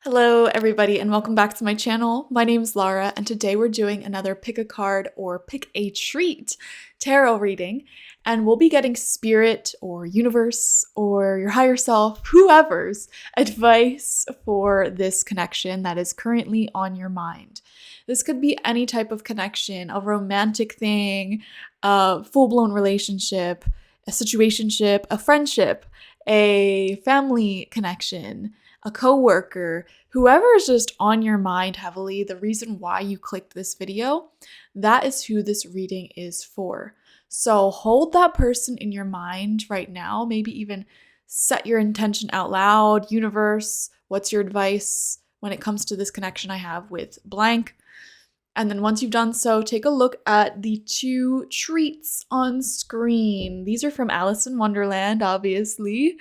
Hello everybody and welcome back to my channel. My name is Laura and today we're doing another pick a card or pick a treat tarot reading, and we'll be getting spirit or universe or your higher self, whoever's advice for this connection that is currently on your mind. This could be any type of connection, a romantic thing, a full-blown relationship, a situationship, a friendship, a family connection, a coworker, whoever is just on your mind heavily, the reason why you clicked this video, that is who this reading is for. So hold that person in your mind right now, maybe even set your intention out loud. Universe, what's your advice when it comes to this connection I have with blank? And then once you've done so, take a look at the two treats on screen. These are from Alice in Wonderland, obviously.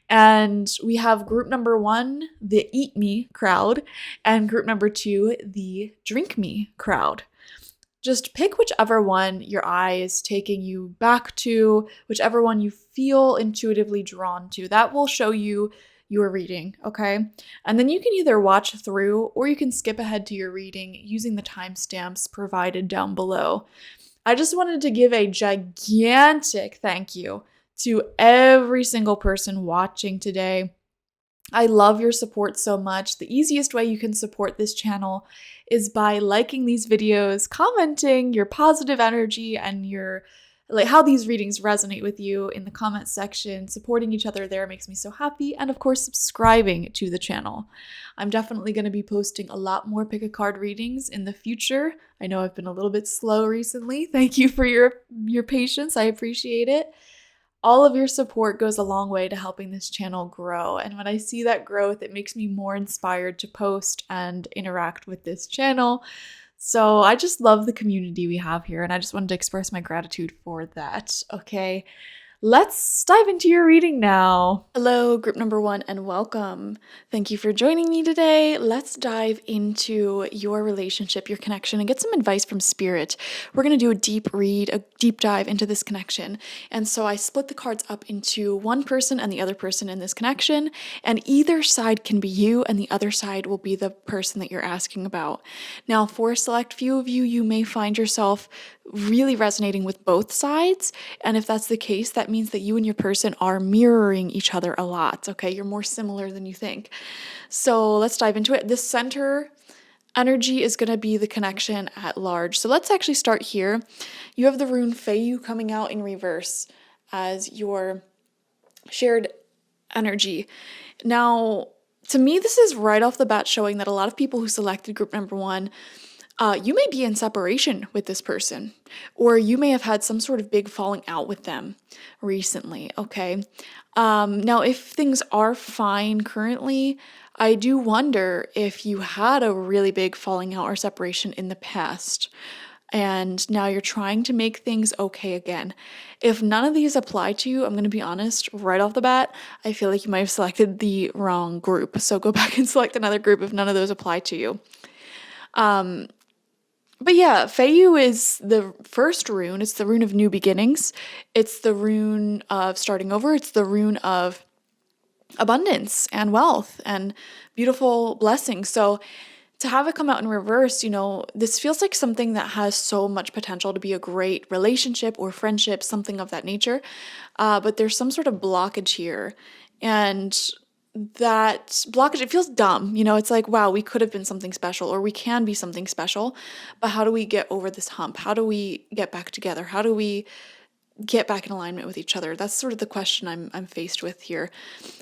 And we have group number 1, the Eat Me crowd, and group number 2, the Drink Me crowd. Just pick whichever one your eye is taking you back to, whichever one you feel intuitively drawn to. That will show you your reading, okay? And then you can either watch through or you can skip ahead to your reading using the timestamps provided down below. I just wanted to give a gigantic thank you to every single person watching today. I love your support so much. The easiest way you can support this channel is by liking these videos, commenting your positive energy and your how these readings resonate with you in the comment section. Supporting each other there makes me so happy, and of course subscribing to the channel. I'm definitely going to be posting a lot more pick a card readings in the future. I know I've been a little bit slow recently. Thank you for your patience. I appreciate it. All of your support goes a long way to helping this channel grow, and when I see that growth, it makes me more inspired to post and interact with this channel. So I just love the community we have here, and I just wanted to express my gratitude for that, okay? Let's dive into your reading now. Hello, group number 1, and welcome. Thank you for joining me today. Let's dive into your relationship, your connection, and get some advice from Spirit. We're going to do a deep read, a deep dive into this connection. And so I split the cards up into one person and the other person in this connection, and either side can be you, and the other side will be the person that you're asking about. Now, for a select few of you, you may find yourself really resonating with both sides, and if that's the case, that means that you and your person are mirroring each other a lot, okay? You're more similar than you think. So let's dive into it. This center energy is going to be the connection at large. So let's actually start here. You have the rune Feiyu coming out in reverse as your shared energy. Now, to me, this is right off the bat showing that a lot of people who selected group number 1, you may be in separation with this person, or you may have had some sort of big falling out with them recently, okay? Now, if things are fine currently, I do wonder if you had a really big falling out or separation in the past, and now you're trying to make things okay again. If none of these apply to you, I'm going to be honest, right off the bat, I feel like you might have selected the wrong group. So go back and select another group if none of those apply to you. But yeah, Feiyu is the first rune. It's the rune of new beginnings. It's the rune of starting over. It's the rune of abundance and wealth and beautiful blessings. So to have it come out in reverse, this feels like something that has so much potential to be a great relationship or friendship, something of that nature. But there's some sort of blockage here. And that blockage, it feels dumb. It's like, wow, we could have been something special, or we can be something special, but how do we get over this hump? How do we get back together? How do we get back in alignment with each other? That's sort of the question I'm faced with here.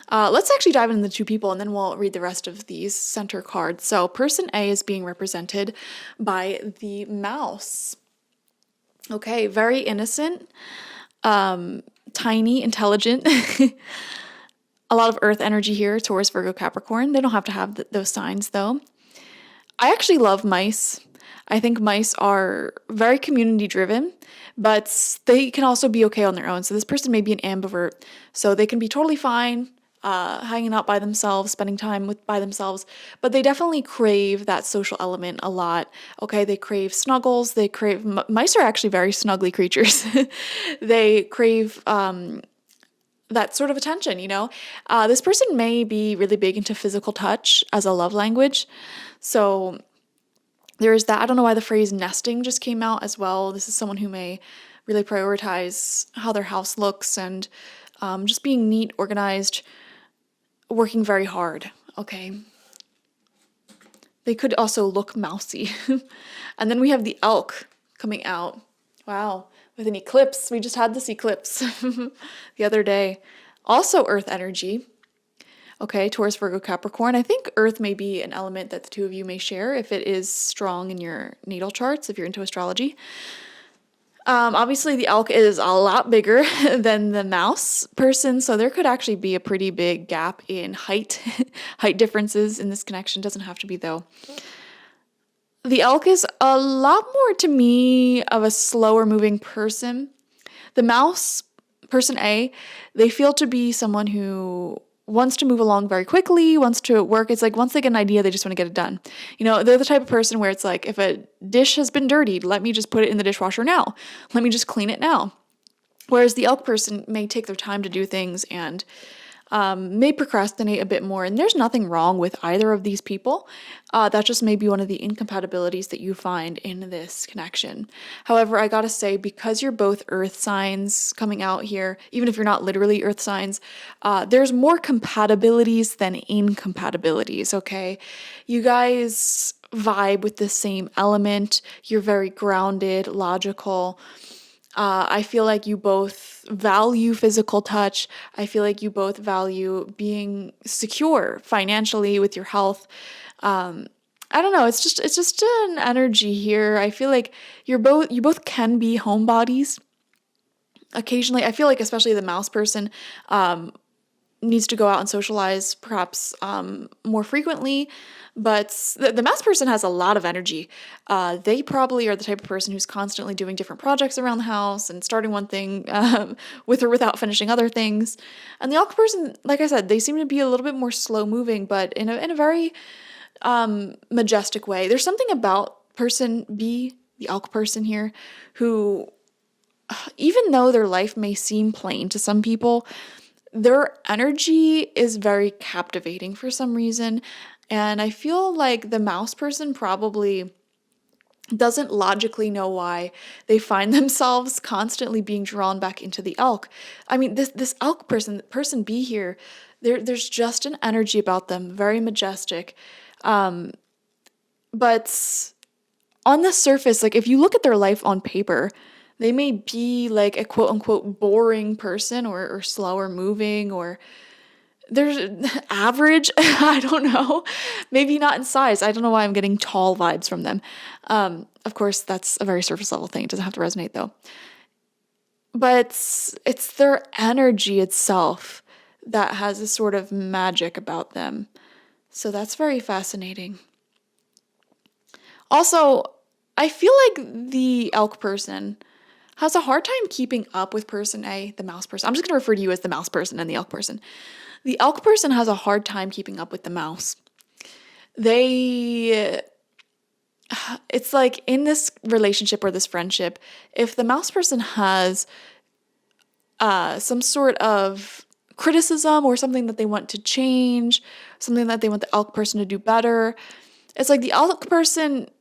Let's actually dive into the two people, and then we'll read the rest of these center cards. So person A is being represented by the mouse. Okay, very innocent, tiny, intelligent. A lot of earth energy here, Taurus, Virgo, Capricorn. They don't have to have those signs, though. I actually love mice. I think mice are very community-driven, but they can also be okay on their own. So this person may be an ambivert, so they can be totally fine hanging out by themselves, spending time by themselves, but they definitely crave that social element a lot. Okay, they crave snuggles. Mice are actually very snuggly creatures. They crave that sort of attention, you know? This person may be really big into physical touch as a love language. So there's that. I don't know why the phrase nesting just came out as well. This is someone who may really prioritize how their house looks and just being neat, organized, working very hard. Okay. They could also look mousy. And then we have the elk coming out. Wow. With an eclipse. We just had this eclipse the other day. Also earth energy. Okay, Taurus, Virgo, Capricorn. I think earth may be an element that the two of you may share if it is strong in your natal charts, if you're into astrology. Obviously, the elk is a lot bigger than the mouse person, so there could actually be a pretty big gap in height, height differences in this connection. Doesn't have to be, though. The elk is a lot more, to me, of a slower moving person. The mouse, person A, they feel to be someone who wants to move along very quickly, wants to work. It's like once they get an idea, they just want to get it done. You know, they're the type of person where it's like, if a dish has been dirtied, let me just put it in the dishwasher now. Let me just clean it now. Whereas the elk person may take their time to do things and may procrastinate a bit more. And there's nothing wrong with either of these people. That just may be one of the incompatibilities that you find in this connection. However, I gotta say, because you're both earth signs coming out here, even if you're not literally earth signs, there's more compatibilities than incompatibilities, okay? You guys vibe with the same element. You're very grounded, logical. I feel like you both value physical touch. I feel like you both value being secure financially with your health. I don't know. It's just an energy here. I feel like you both can be homebodies. Occasionally, I feel like especially the mouse person needs to go out and socialize perhaps more frequently. But the mouse person has a lot of energy. They probably are the type of person who's constantly doing different projects around the house and starting one thing with or without finishing other things. And the elk person, like I said, they seem to be a little bit more slow moving, but in a very majestic way. There's something about person B, the elk person here, who, even though their life may seem plain to some people, their energy is very captivating for some reason. And I feel like the mouse person probably doesn't logically know why they find themselves constantly being drawn back into the elk. I mean, this elk person B here, there's just an energy about them, very majestic. But on the surface, like if you look at their life on paper, they may be like a quote unquote boring person or slower moving or they're average. I don't know. Maybe not in size. I don't know why I'm getting tall vibes from them. Of course, that's a very surface level thing. It doesn't have to resonate though. But it's their energy itself that has a sort of magic about them. So that's very fascinating. Also, I feel like the elk person has a hard time keeping up with person A, the mouse person. I'm just going to refer to you as the mouse person and the elk person. The elk person has a hard time keeping up with the mouse. It's like in this relationship or this friendship, if the mouse person has some sort of criticism or something that they want to change, something that they want the elk person to do better, it's like the elk person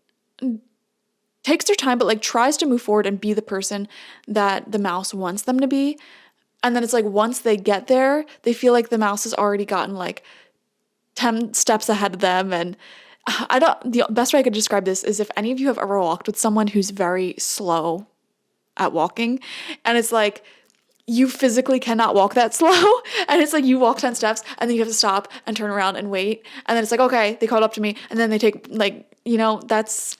takes their time but like tries to move forward and be the person that the mouse wants them to be. And then it's like once they get there, they feel like the mouse has already gotten like 10 steps ahead of them. And the best way I could describe this is if any of you have ever walked with someone who's very slow at walking, and it's like you physically cannot walk that slow. And it's like you walk 10 steps and then you have to stop and turn around and wait. And then it's like, okay, they caught up to me. And then they take that's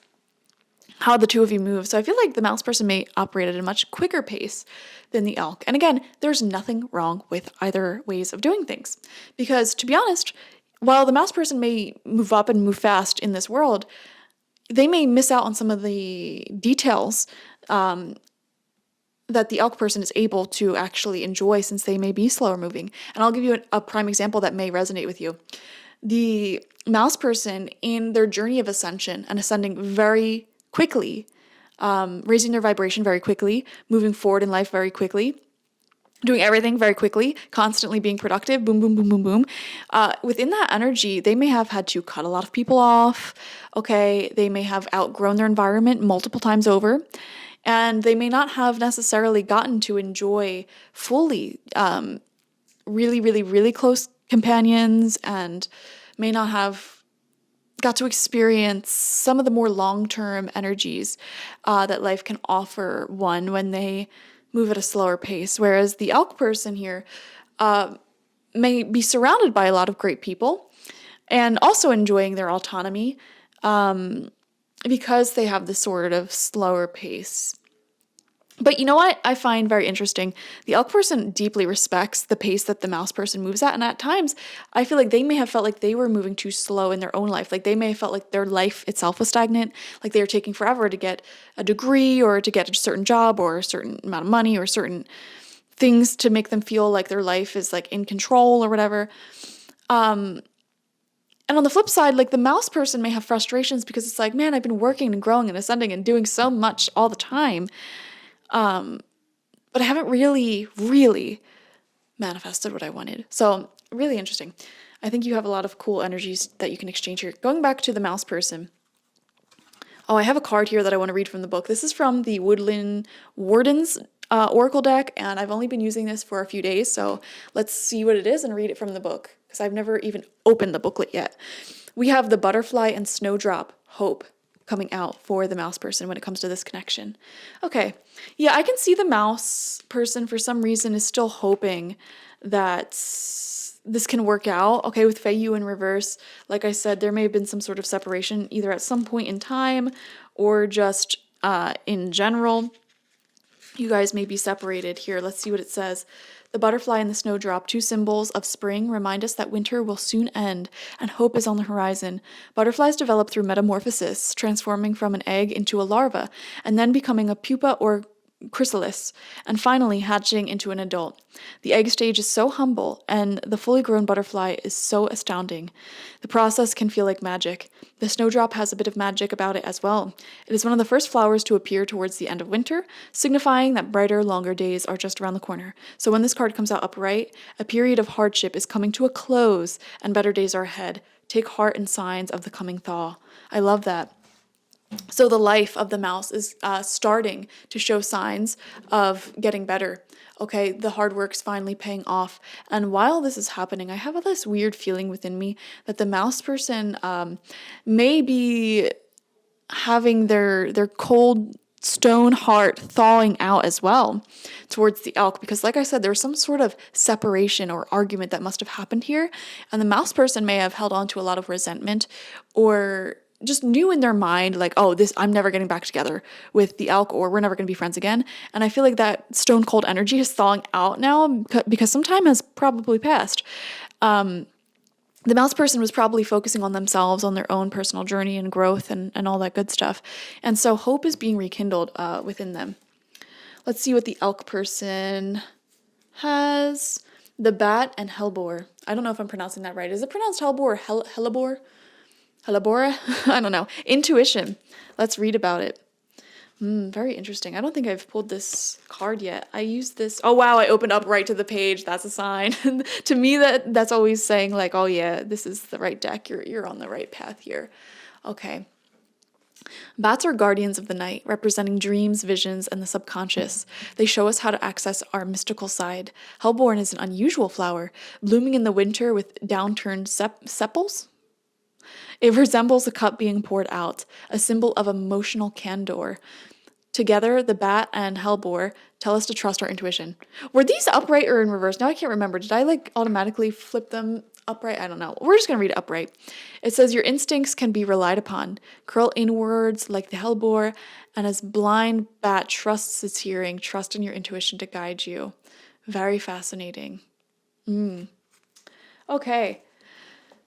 how the two of you move. So I feel like the mouse person may operate at a much quicker pace than the elk. And again, there's nothing wrong with either ways of doing things. Because to be honest, while the mouse person may move up and move fast in this world, they may miss out on some of the details that the elk person is able to actually enjoy since they may be slower moving. And I'll give you a prime example that may resonate with you. The mouse person in their journey of ascension and ascending very quickly, raising their vibration very quickly, moving forward in life very quickly, doing everything very quickly, constantly being productive, boom, boom, boom, boom, boom. Within that energy, they may have had to cut a lot of people off. Okay, they may have outgrown their environment multiple times over, and they may not have necessarily gotten to enjoy fully really, really, really close companions, and may not have got to experience some of the more long-term energies that life can offer one when they move at a slower pace. Whereas the elk person here may be surrounded by a lot of great people and also enjoying their autonomy because they have this sort of slower pace. But you know what I find very interesting? The elk person deeply respects the pace that the mouse person moves at. And at times, I feel like they may have felt like they were moving too slow in their own life. Like they may have felt like their life itself was stagnant, like they were taking forever to get a degree or to get a certain job or a certain amount of money or certain things to make them feel like their life is like in control or whatever. And on the flip side, like the mouse person may have frustrations because it's like, man, I've been working and growing and ascending and doing so much all the time. But I haven't really manifested what I wanted. So really interesting. I think you have a lot of cool energies that you can exchange here. Going back to the mouse person. Oh, I have a card here that I want to read from the book. This is from the Woodland Wardens Oracle deck, and I've only been using this for a few days. So let's see what it is and read it from the book, because I've never even opened the booklet yet. We have the butterfly and snowdrop, hope, coming out for the mouse person when it comes to this connection. Okay. Yeah, I can see the mouse person for some reason is still hoping that this can work out. Okay, with Feiyu in reverse, like I said, there may have been some sort of separation either at some point in time or just in general. You guys may be separated here. Let's see what it says. The butterfly and the snowdrop, two symbols of spring, remind us that winter will soon end and hope is on the horizon. Butterflies develop through metamorphosis, transforming from an egg into a larva, and then becoming a pupa or chrysalis, and finally hatching into an adult. The egg stage is so humble, and the fully grown butterfly is so astounding. The process can feel like magic. The snowdrop has a bit of magic about it as well. It is one of the first flowers to appear towards the end of winter, signifying that brighter, longer days are just around the corner. So when this card comes out upright, a period of hardship is coming to a close, and better days are ahead. Take heart in signs of the coming thaw. I love that. So the life of the mouse is starting to show signs of getting better. Okay, the hard work's finally paying off. And while this is happening, I have this weird feeling within me that the mouse person may be having their cold stone heart thawing out as well towards the elk, because like I said, there was some sort of separation or argument that must have happened here, and the mouse person may have held on to a lot of resentment or just knew in their mind, like, oh, this, I'm never getting back together with the elk, or we're never going to be friends again. And I feel like that stone cold energy is thawing out now because some time has probably passed. The mouse person was probably focusing on themselves, on their own personal journey and growth and all that good stuff. And so hope is being rekindled within them. Let's see what the elk person has. The bat and hellebore. I don't know if I'm pronouncing that right. Is it pronounced hellebore or hellebore? Hellebora? I don't know. Intuition. Let's read about it. Very interesting. I don't think I've pulled this card yet. I used this. Oh, wow. I opened up right to the page. That's a sign. To me, that's always saying like, oh, yeah, this is the right deck. You're on the right path here. Okay. Bats are guardians of the night, representing dreams, visions, and the subconscious. They show us how to access our mystical side. Hellebore is an unusual flower, blooming in the winter with downturned sepals. It resembles a cup being poured out, a symbol of emotional candor. Together, the bat and hellebore tell us to trust our intuition. Were these upright or in reverse? Now I can't remember. Did I automatically flip them upright? I don't know. We're just going to read it upright. It says, your instincts can be relied upon. Curl inwards like the hellebore, and as blind bat trusts its hearing, trust in your intuition to guide you. Very fascinating. Okay.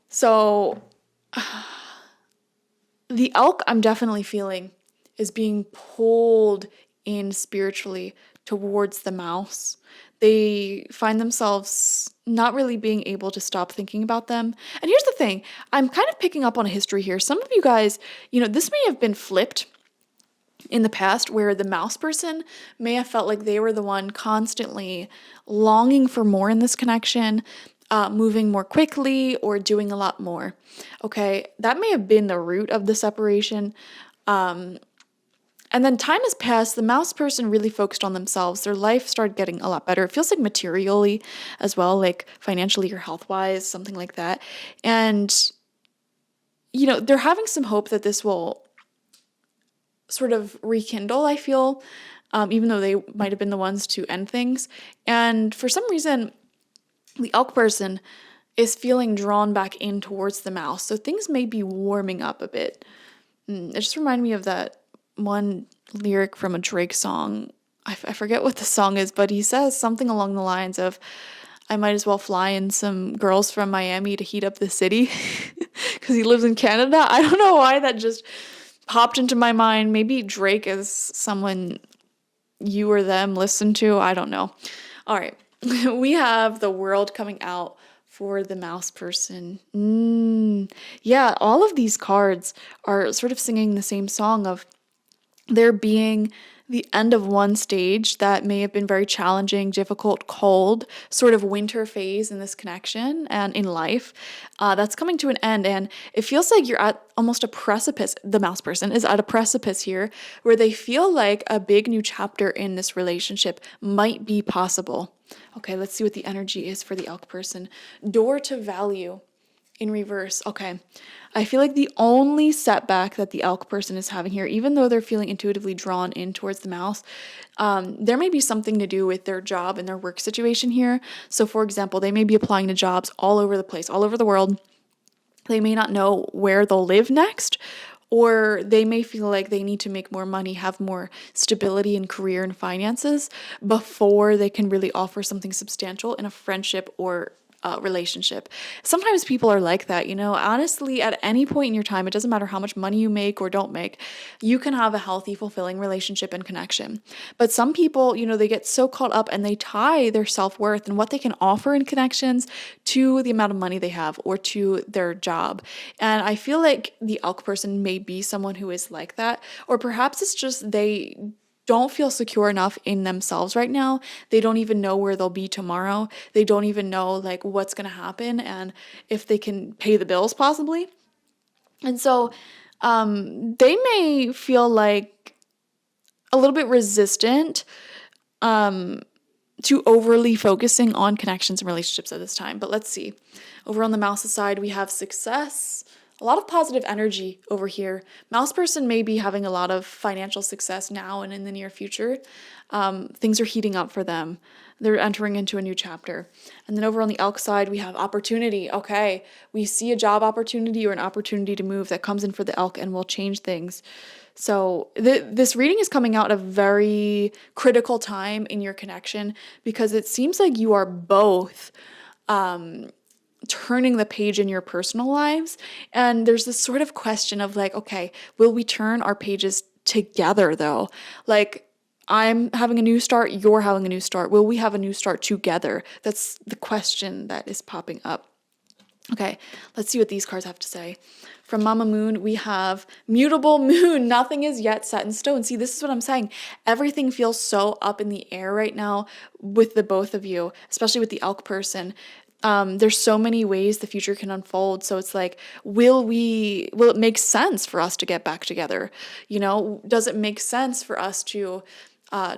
So the elk, I'm definitely feeling, is being pulled in spiritually towards the mouse. They find themselves not really being able to stop thinking about them. And here's the thing, I'm kind of picking up on a history here. Some of you guys, this may have been flipped in the past, where the mouse person may have felt like they were the one constantly longing for more in this connection, moving more quickly or doing a lot more. Okay, that may have been the root of the separation. And then time has passed. The mouse person really focused on themselves. Their life started getting a lot better. It feels like materially as well, like financially or health wise, something like that. And, they're having some hope that this will sort of rekindle, I feel, even though they might have been the ones to end things. And for some reason, the elk person is feeling drawn back in towards the mouse. So things may be warming up a bit. It just reminded me of that one lyric from a Drake song. I forget what the song is, but he says something along the lines of, I might as well fly in some girls from Miami to heat up the city, because he lives in Canada. I don't know why that just popped into my mind. Maybe Drake is someone you or them listen to. I don't know. All right. We have the world coming out for the mouse person. Yeah, all of these cards are sort of singing the same song of there being the end of one stage that may have been very challenging, difficult, cold, sort of winter phase in this connection and in life. That's coming to an end, and it feels like you're at almost a precipice. The mouse person is at a precipice here where they feel like a big new chapter in this relationship might be possible. Okay, let's see what the energy is for the elk person. Door to value in reverse. Okay, I feel like the only setback that the elk person is having here, even though they're feeling intuitively drawn in towards the mouse, there may be something to do with their job and their work situation here. So for example, they may be applying to jobs all over the place, all over the world. They may not know where they'll live next, or they may feel like they need to make more money, have more stability in career and finances before they can really offer something substantial in a friendship or relationship. Sometimes people are like that, honestly, at any point in your time, it doesn't matter how much money you make or don't make, you can have a healthy, fulfilling relationship and connection. But some people, they get so caught up and they tie their self-worth and what they can offer in connections to the amount of money they have or to their job. And I feel like the elk person may be someone who is like that, or perhaps it's just they don't feel secure enough in themselves right now. They don't even know where they'll be tomorrow. They don't even know like what's going to happen and if they can pay the bills possibly. And so they may feel like a little bit resistant to overly focusing on connections and relationships at this time. But let's see. Over on the mouse's side, we have success. A lot of positive energy over here. Mouse person may be having a lot of financial success now and in the near future. Things are heating up for them. They're entering into a new chapter. And then over on the elk side, we have opportunity. Okay, we see a job opportunity or an opportunity to move that comes in for the elk and will change things. So this reading is coming out at a very critical time in your connection because it seems like you are both turning the page in your personal lives. And there's this sort of question of like, okay, will we turn our pages together though? Like, I'm having a new start, you're having a new start. Will we have a new start together? That's the question that is popping up. Okay, let's see what these cards have to say. From Mama Moon, we have mutable moon. Nothing is yet set in stone. See, this is what I'm saying. Everything feels so up in the air right now with the both of you, especially with the elk person. There's so many ways the future can unfold. So it's like, will it make sense for us to get back together? Does it make sense for us to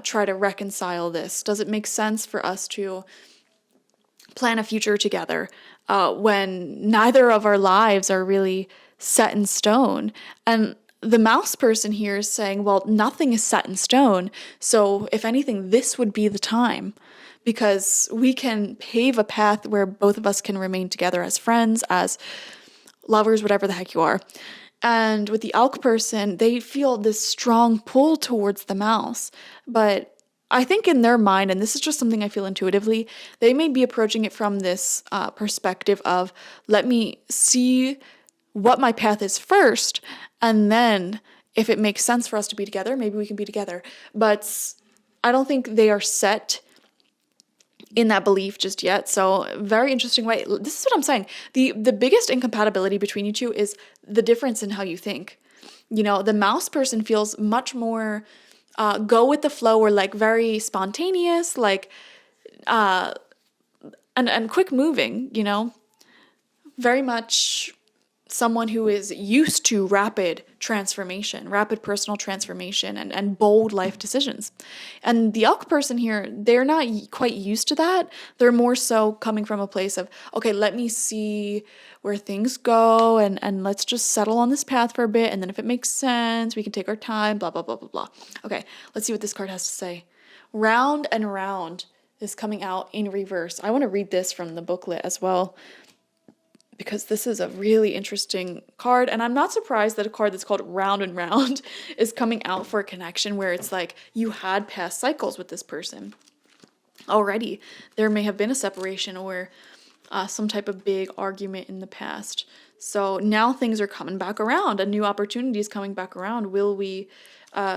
try to reconcile this? Does it make sense for us to plan a future together when neither of our lives are really set in stone? And the mouse person here is saying, well, nothing is set in stone. So if anything, this would be the time, because we can pave a path where both of us can remain together as friends, as lovers, whatever the heck you are. And with the elk person, they feel this strong pull towards the mouse. But I think in their mind, and this is just something I feel intuitively, they may be approaching it from this perspective of, let me see what my path is first, and then if it makes sense for us to be together, maybe we can be together. But I don't think they are set in that belief just yet. So very interesting way. This is what I'm saying. The biggest incompatibility between you two is the difference in how you think. The mouse person feels much more go with the flow, or like very spontaneous, like and quick moving, very much someone who is used to rapid transformation, rapid personal transformation, and bold life decisions. And the elk person here, they're not quite used to that. They're more so coming from a place of, okay, let me see where things go, and let's just settle on this path for a bit, and then if it makes sense, we can take our time, blah, blah, blah, blah, blah. Okay, let's see what this card has to say. Round and Round is coming out in reverse. I want to read this from the booklet as well, because this is a really interesting card, and I'm not surprised that a card that's called Round and Round is coming out for a connection where it's like you had past cycles with this person already. There may have been a separation or some type of big argument in the past. So now things are coming back around, a new opportunity is coming back around. Will we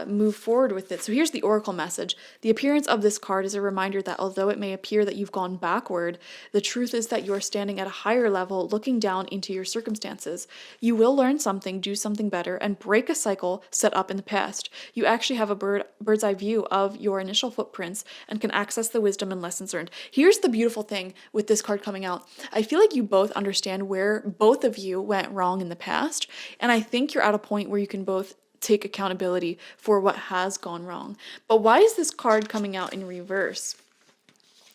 move forward with it? So here's the oracle message. The appearance of this card is a reminder that although it may appear that you've gone backward, the truth is that you're standing at a higher level, looking down into your circumstances. You will learn something, do something better, and break a cycle set up in the past. You actually have a bird's eye view of your initial footprints and can access the wisdom and lessons learned. Here's the beautiful thing with this card coming out. I feel like you both understand where both of you went wrong in the past, and I think you're at a point where you can both take accountability for what has gone wrong. But why is this card coming out in reverse?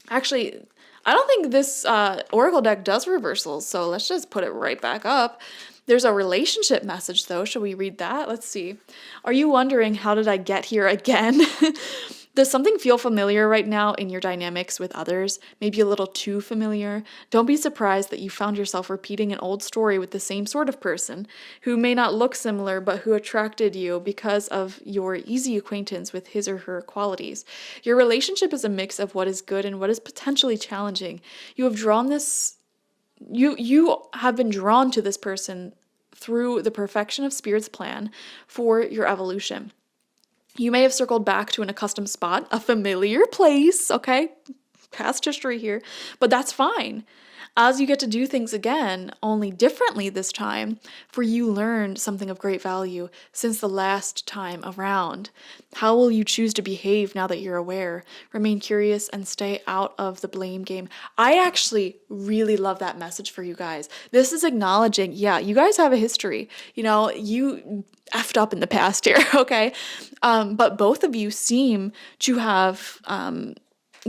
Actually, I don't think this oracle deck does reversals, so let's just put it right back up. There's a relationship message though. Should we read that? Let's see. Are you wondering, how did I get here again? Does something feel familiar right now in your dynamics with others? Maybe a little too familiar? Don't be surprised that you found yourself repeating an old story with the same sort of person, who may not look similar but who attracted you because of your easy acquaintance with his or her qualities. Your relationship is a mix of what is good and what is potentially challenging. You have been drawn to this person through the perfection of Spirit's plan for your evolution. You may have circled back to an accustomed spot, a familiar place, okay? Past history here, but that's fine. As you get to do things again, only differently this time, for you learned something of great value since the last time around. How will you choose to behave now that you're aware? Remain curious and stay out of the blame game. I actually really love that message for you guys. This is acknowledging, yeah, you guys have a history. You effed up in the past here, okay? But both of you seem to have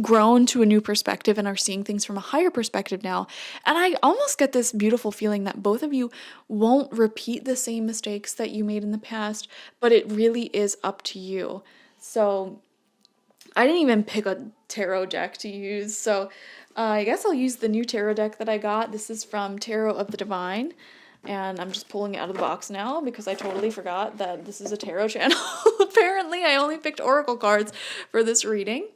grown to a new perspective and are seeing things from a higher perspective now. And I almost get this beautiful feeling that both of you won't repeat the same mistakes that you made in the past, but it really is up to you. So I didn't even pick a tarot deck to use, so I guess I'll use the new tarot deck that I got. This is from Tarot of the Divine, and I'm just pulling it out of the box now because I totally forgot that this is a tarot channel. Apparently, I only picked oracle cards for this reading.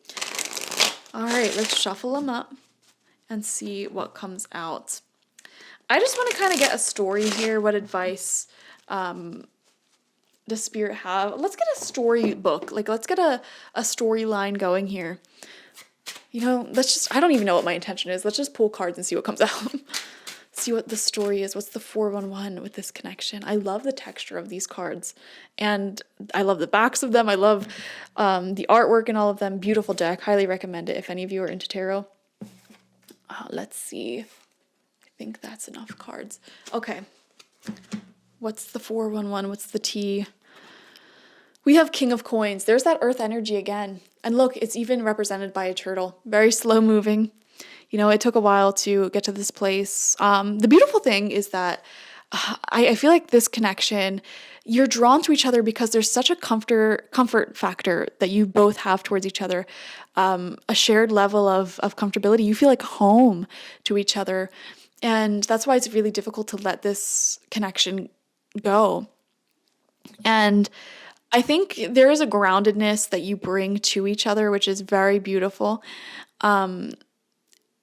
All right, let's shuffle them up and see what comes out. I just want to kind of get a story here. What advice does Spirit have? Let's get a storybook. Let's get a storyline going here. I don't even know what my intention is. Let's just pull cards and see what comes out. See what the story is. What's the 411 with this connection? I love the texture of these cards, and I love the backs of them. I love the artwork and all of them. Beautiful deck. Highly recommend it if any of you are into tarot. Let's see. I think that's enough cards. Okay. What's the 411? What's the T? We have King of Coins. There's that earth energy again. And look, it's even represented by a turtle. Very slow moving. It took a while to get to this place. The beautiful thing is that I feel like this connection, you're drawn to each other because there's such a comfort factor that you both have towards each other, a shared level of comfortability. You feel like home to each other. And that's why it's really difficult to let this connection go. And I think there is a groundedness that you bring to each other, which is very beautiful.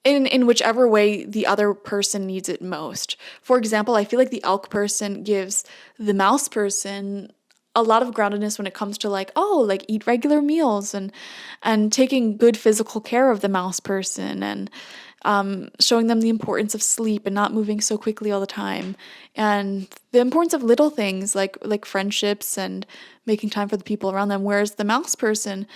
In whichever way the other person needs it most. For example, I feel like the elk person gives the mouse person a lot of groundedness when it comes to eat regular meals and taking good physical care of the mouse person showing them the importance of sleep and not moving so quickly all the time, and the importance of little things like friendships and making time for the people around them. Whereas the mouse person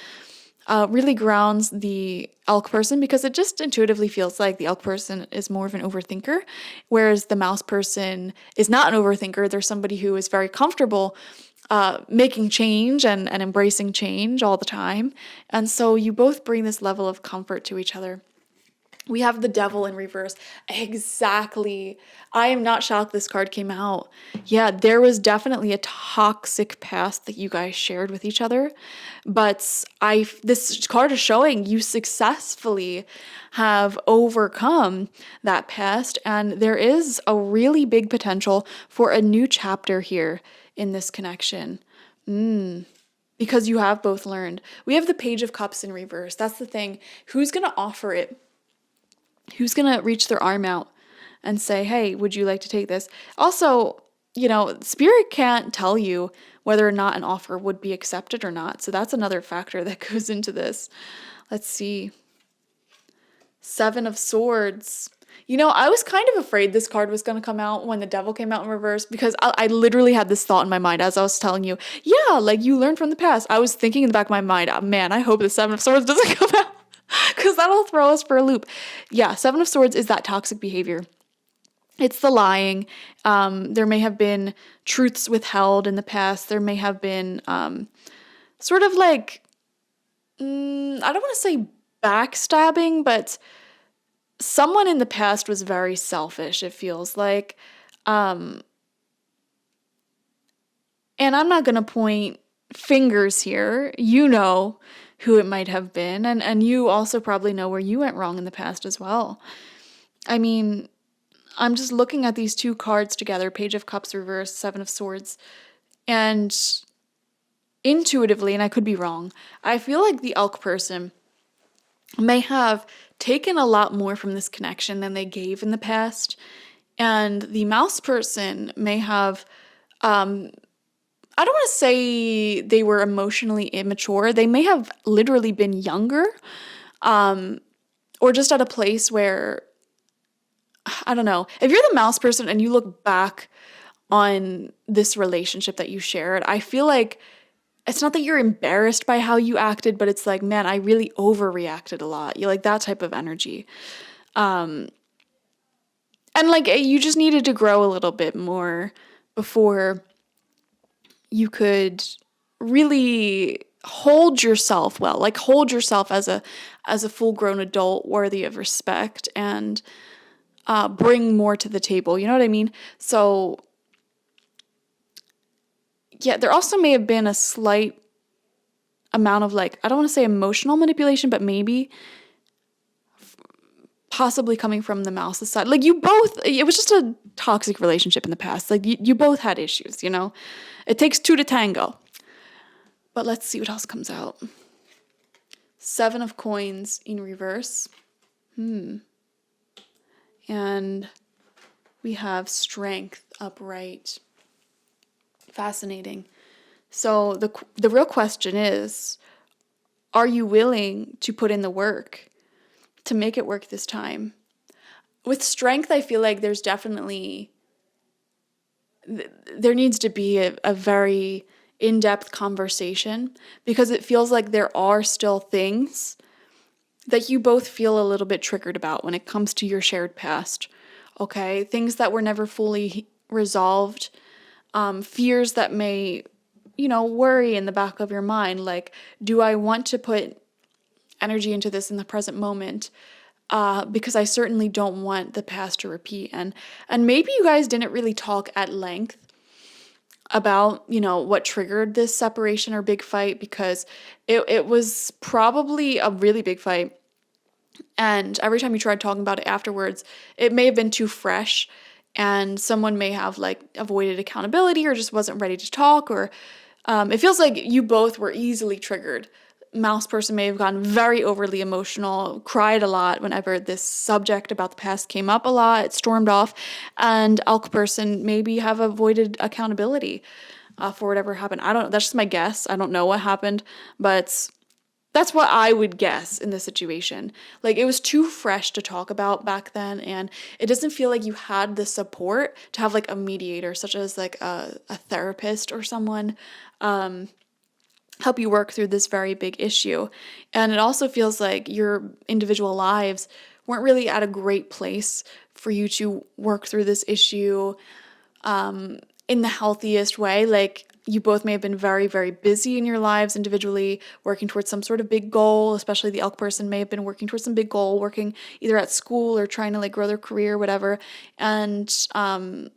really grounds the elk person, because it just intuitively feels like the elk person is more of an overthinker, whereas the mouse person is not an overthinker. They're somebody who is very comfortable making change and embracing change all the time. And so you both bring this level of comfort to each other. We have the devil in reverse. Exactly. I am not shocked this card came out. Yeah, there was definitely a toxic past that you guys shared with each other. But this card is showing you successfully have overcome that past, and there is a really big potential for a new chapter here in this connection. Because you have both learned. We have the Page of Cups in reverse. That's the thing. Who's going to offer it? Who's going to reach their arm out and say, hey, would you like to take this? Also, Spirit can't tell you whether or not an offer would be accepted or not. So that's another factor that goes into this. Let's see. 7 of Swords. I was kind of afraid this card was going to come out when the devil came out in reverse, because I literally had this thought in my mind as I was telling you, yeah, like you learned from the past. I was thinking in the back of my mind, oh, man, I hope the 7 of Swords doesn't come out, because that'll throw us for a loop. Yeah, 7 of Swords is that toxic behavior. It's the lying. There may have been truths withheld in the past. There may have been sort of like, I don't want to say backstabbing, but someone in the past was very selfish, it feels like. And I'm not going to point fingers here. You know who it might have been, and you also probably know where you went wrong in the past as well. I mean, I'm just looking at these two cards together, Page of Cups reverse, 7 of Swords, and intuitively, and I could be wrong, I feel like the elk person may have taken a lot more from this connection than they gave in the past, and the mouse person may have, I don't want to say they were emotionally immature. They may have literally been younger, or just at a place where, I don't know. If you're the mouse person and you look back on this relationship that you shared, I feel like it's not that you're embarrassed by how you acted, but it's like, man, I really overreacted a lot. You like that type of energy. And like you just needed to grow a little bit more before you could really hold yourself well, like hold yourself as a full-grown adult worthy of respect, and bring more to the table. You know what I mean? So yeah, there also may have been a slight amount of like, I don't want to say emotional manipulation, but maybe possibly coming from the mouse's side. Like you both, it was just a toxic relationship in the past. Like you both had issues, It takes 2 to tango. But let's see what else comes out. 7 of Coins in reverse. And we have Strength upright. Fascinating. So the real question is, are you willing to put in the work to make it work this time? With Strength, I feel like there's definitely, there needs to be a very in-depth conversation, because it feels like there are still things that you both feel a little bit triggered about when it comes to your shared past. Okay? Things that were never fully resolved, fears that may, worry in the back of your mind, like, do I want to put energy into this in the present moment? Because I certainly don't want the past to repeat. And maybe you guys didn't really talk at length about, what triggered this separation or big fight, because it was probably a really big fight. And every time you tried talking about it afterwards, it may have been too fresh, and someone may have like avoided accountability or just wasn't ready to talk, or it feels like you both were easily triggered. Mouse person may have gotten very overly emotional, cried a lot whenever this subject about the past came up a lot, it stormed off, and elk person maybe have avoided accountability for whatever happened. I don't know, that's just my guess. I don't know what happened, but That's what I would guess in this situation. Like, it was too fresh to talk about back then, and it doesn't feel like you had the support to have like a mediator, such as like a therapist or someone, help you work through this very big issue. And it also feels like your individual lives weren't really at a great place for you to work through this issue in the healthiest way. Like, you both may have been very, very busy in your lives individually, working towards some sort of big goal. Especially the elk person may have been working towards some big goal, working either at school or trying to like grow their career, whatever. And the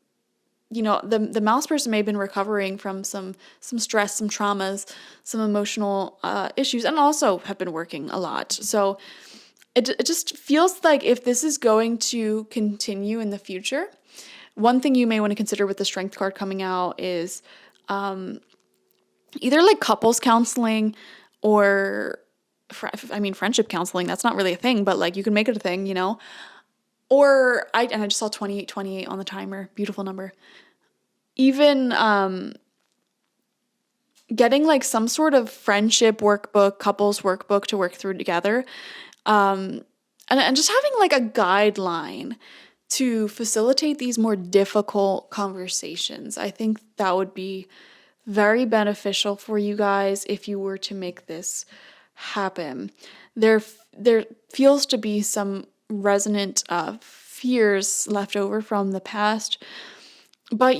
mouse person may have been recovering from some stress, some traumas, some emotional issues, and also have been working a lot. So it just feels like if this is going to continue in the future, one thing you may want to consider with the strength card coming out is either like couples counseling or friendship counseling. That's not really a thing, but like you can make it a thing, Or I just saw 2828 on the timer. Beautiful number. Even getting like some sort of friendship workbook, couples workbook to work through together. And just having like a guideline to facilitate these more difficult conversations. I think that would be very beneficial for you guys if you were to make this happen. There feels to be some resonant fears left over from the past, but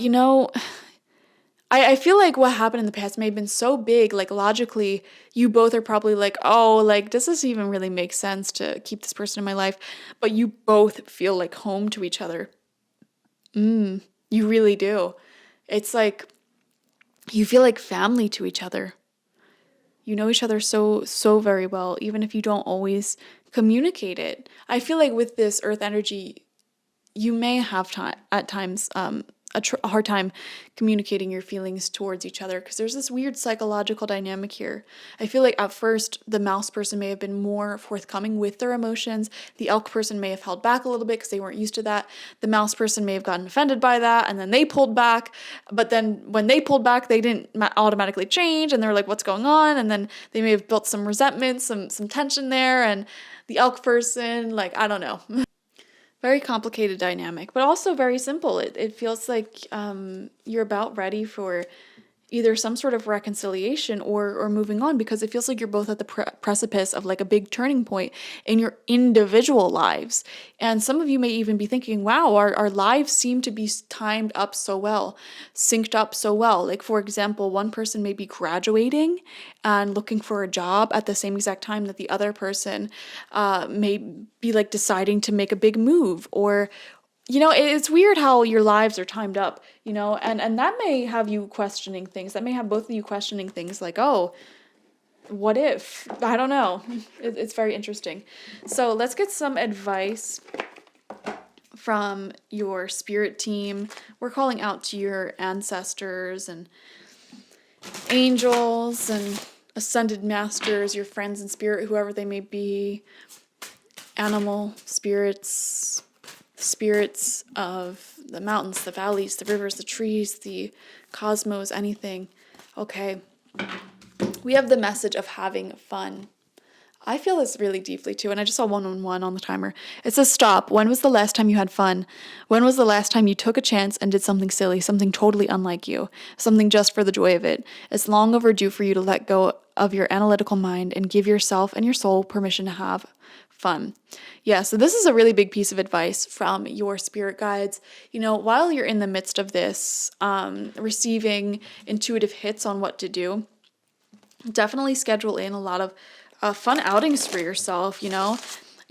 I feel like what happened in the past may have been so big, like logically, you both are probably like, oh, like, does this even really make sense to keep this person in my life? But you both feel like home to each other. You really do. It's like you feel like family to each other. You know each other so, so very well, even if you don't always communicate it. I feel like with this earth energy, you may have at times a hard time communicating your feelings towards each other because there's this weird psychological dynamic here. I feel like at first the mouse person may have been more forthcoming with their emotions. The elk person may have held back a little bit because they weren't used to that. The mouse person may have gotten offended by that and then they pulled back. But then when they pulled back, they didn't automatically change and they're like, what's going on? And then they may have built some resentment, some tension there. And the elk person, like, I don't know. Very complicated dynamic, but also very simple. It feels like you're about ready for either some sort of reconciliation or moving on, because it feels like you're both at the precipice of like a big turning point in your individual lives. And some of you may even be thinking, wow, our lives seem to be timed up so well, synced up so well. Like, for example, one person may be graduating and looking for a job at the same exact time that the other person may be like deciding to make a big move, or it's weird how your lives are timed up, and that may have you questioning things. That may have both of you questioning things like, oh, what if? I don't know. It's very interesting. So let's get some advice from your spirit team. We're calling out to your ancestors and angels and ascended masters, your friends in spirit, whoever they may be, animal spirits of the mountains, the valleys, the rivers, the trees, the cosmos, anything. Okay. We have the message of having fun. I feel this really deeply too, and I just saw 111 on the timer. It says, stop. When was the last time you had fun? When was the last time you took a chance and did something silly, something totally unlike you, something just for the joy of it? It's long overdue for you to let go of your analytical mind and give yourself and your soul permission to have fun. Yeah, so this is a really big piece of advice from your spirit guides. While you're in the midst of this, receiving intuitive hits on what to do, definitely schedule in a lot of fun outings for yourself.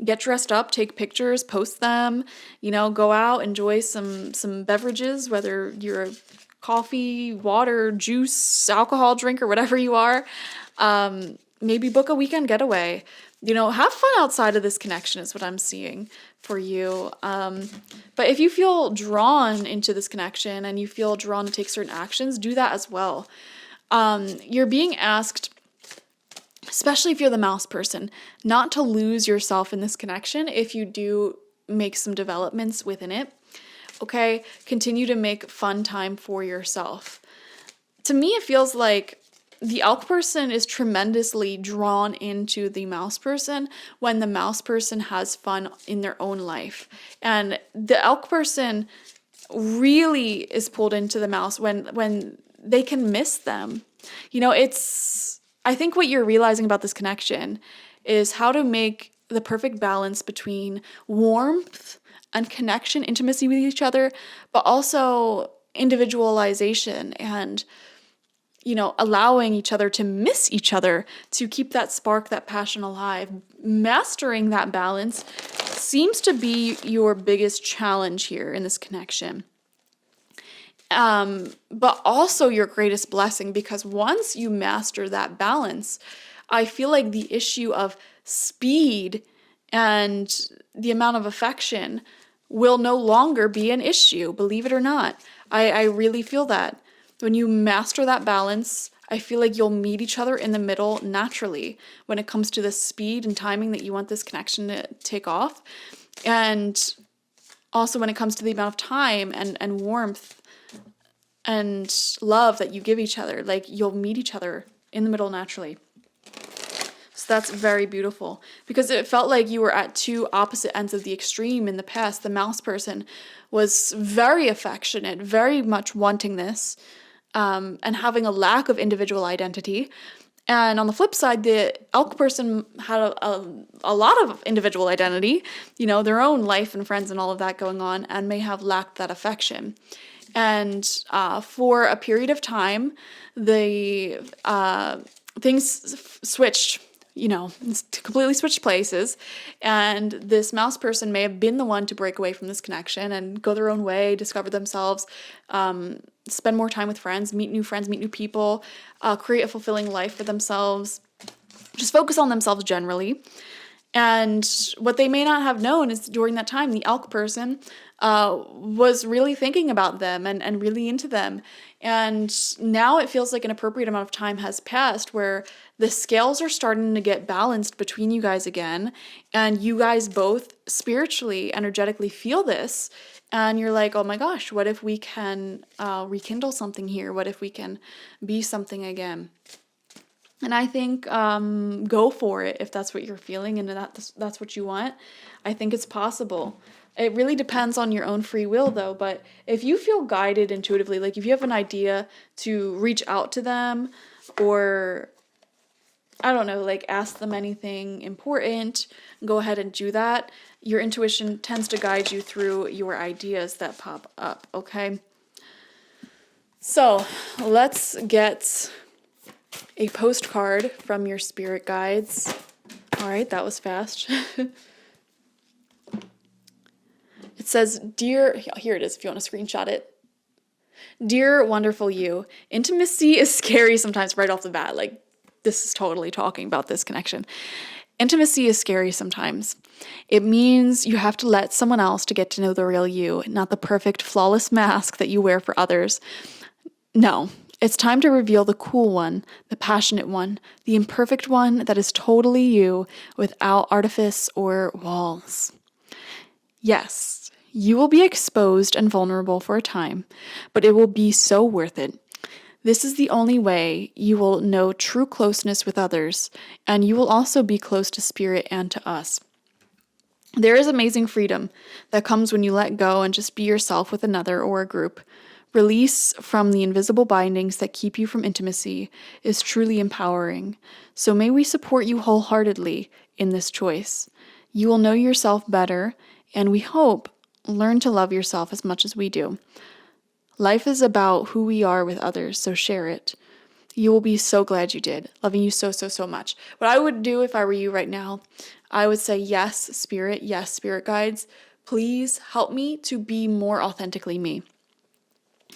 Get dressed up, take pictures, post them, go out, enjoy some beverages, whether you're a coffee, water, juice, alcohol drinker, whatever you are. Maybe book a weekend getaway. Have fun outside of this connection is what I'm seeing for you. But if you feel drawn into this connection and you feel drawn to take certain actions, do that as well. You're being asked, especially if you're the mouse person, not to lose yourself in this connection if you do make some developments within it. Okay? Continue to make fun time for yourself. To me, it feels like the elk person is tremendously drawn into the mouse person when the mouse person has fun in their own life. And the elk person really is pulled into the mouse when they can miss them. I think what you're realizing about this connection is how to make the perfect balance between warmth and connection, intimacy with each other, but also individualization and allowing each other to miss each other, to keep that spark, that passion alive. Mastering that balance seems to be your biggest challenge here in this connection. But also your greatest blessing, because once you master that balance, I feel like the issue of speed and the amount of affection will no longer be an issue, believe it or not. I really feel that. When you master that balance, I feel like you'll meet each other in the middle naturally when it comes to the speed and timing that you want this connection to take off. And also when it comes to the amount of time and warmth and love that you give each other, like you'll meet each other in the middle naturally. So that's very beautiful, because it felt like you were at two opposite ends of the extreme in the past. The mouse person was very affectionate, very much wanting this, and having a lack of individual identity. And on the flip side, the elk person had a lot of individual identity, their own life and friends and all of that going on, and may have lacked that affection. And for a period of time, the things switched, completely switched places. And this mouse person may have been the one to break away from this connection and go their own way, discover themselves, spend more time with friends, meet new people, create a fulfilling life for themselves, just focus on themselves generally. And what they may not have known is during that time, the elk person was really thinking about them and really into them. And now it feels like an appropriate amount of time has passed where the scales are starting to get balanced between you guys again. And you guys both spiritually, energetically feel this. And you're like, oh my gosh, what if we can rekindle something here? What if we can be something again? And I think go for it if that's what you're feeling and that's what you want. I think it's possible. It really depends on your own free will, though. But if you feel guided intuitively, like if you have an idea to reach out to them or, I don't know, like ask them anything important, go ahead and do that. Your intuition tends to guide you through your ideas that pop up, okay? So let's get a postcard from your spirit guides. All right, that was fast. It says, here it is if you want to screenshot it. Dear wonderful you, intimacy is scary sometimes right off the bat. Like, this is totally talking about this connection. Intimacy is scary sometimes. It means you have to let someone else to get to know the real you, not the perfect, flawless mask that you wear for others. No. It's time to reveal the cool one, the passionate one, the imperfect one that is totally you without artifice or walls. Yes, you will be exposed and vulnerable for a time, but it will be so worth it. This is the only way you will know true closeness with others, and you will also be close to spirit and to us. There is amazing freedom that comes when you let go and just be yourself with another or a group. Release from the invisible bindings that keep you from intimacy is truly empowering. So may we support you wholeheartedly in this choice. You will know yourself better, and we hope learn to love yourself as much as we do. Life is about who we are with others, so share it. You will be so glad you did. Loving you so, so, so much. What I would do if I were you right now, I would say, yes, spirit guides. Please help me to be more authentically me.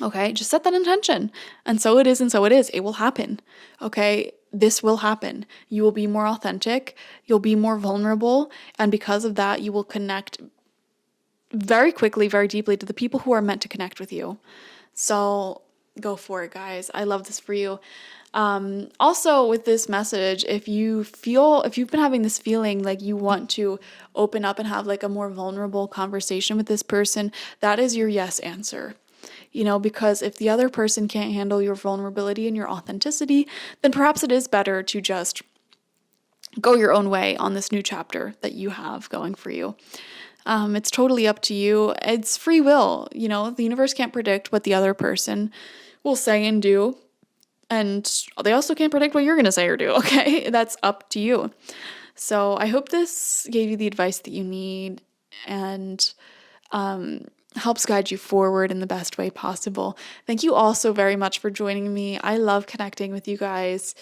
Okay, just set that intention. And so it is, and so it is. It will happen. Okay, this will happen. You will be more authentic. You'll be more vulnerable. And because of that, you will connect very quickly, very deeply to the people who are meant to connect with you. So go for it, guys. I love this for you. Also, with this message, if you've been having this feeling like you want to open up and have like a more vulnerable conversation with this person, that is your yes answer. because if the other person can't handle your vulnerability and your authenticity, then perhaps it is better to just go your own way on this new chapter that you have going for you. It's totally up to you. It's free will. The universe can't predict what the other person will say and do. And they also can't predict what you're going to say or do, okay? That's up to you. So I hope this gave you the advice that you need and helps guide you forward in the best way possible. Thank you all so very much for joining me. I love connecting with you guys.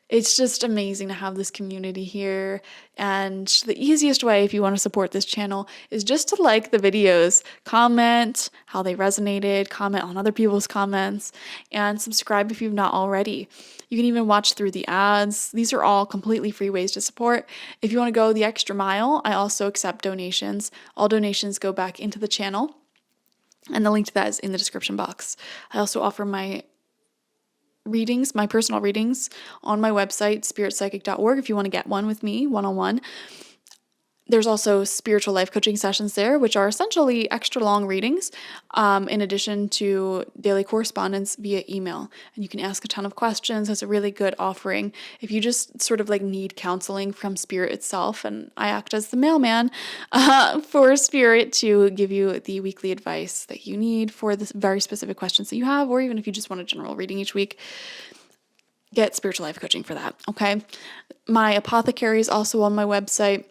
It's just amazing to have this community here. And the easiest way, if you want to support this channel, is just to like the videos, comment how they resonated, comment on other people's comments, and subscribe if you've not already. You can even watch through the ads. These are all completely free ways to support. If you want to go the extra mile, I also accept donations. All donations go back into the channel, and the link to that is in the description box. I also offer my personal readings on my website, spiritpsychic.org, if you want to get one with me, one-on-one. There's also spiritual life coaching sessions there, which are essentially extra long readings, in addition to daily correspondence via email. And you can ask a ton of questions. That's a really good offering if you just sort of need counseling from spirit itself. And I act as the mailman for spirit to give you the weekly advice that you need for the very specific questions that you have, or even if you just want a general reading each week, get spiritual life coaching for that, okay? My apothecary is also on my website.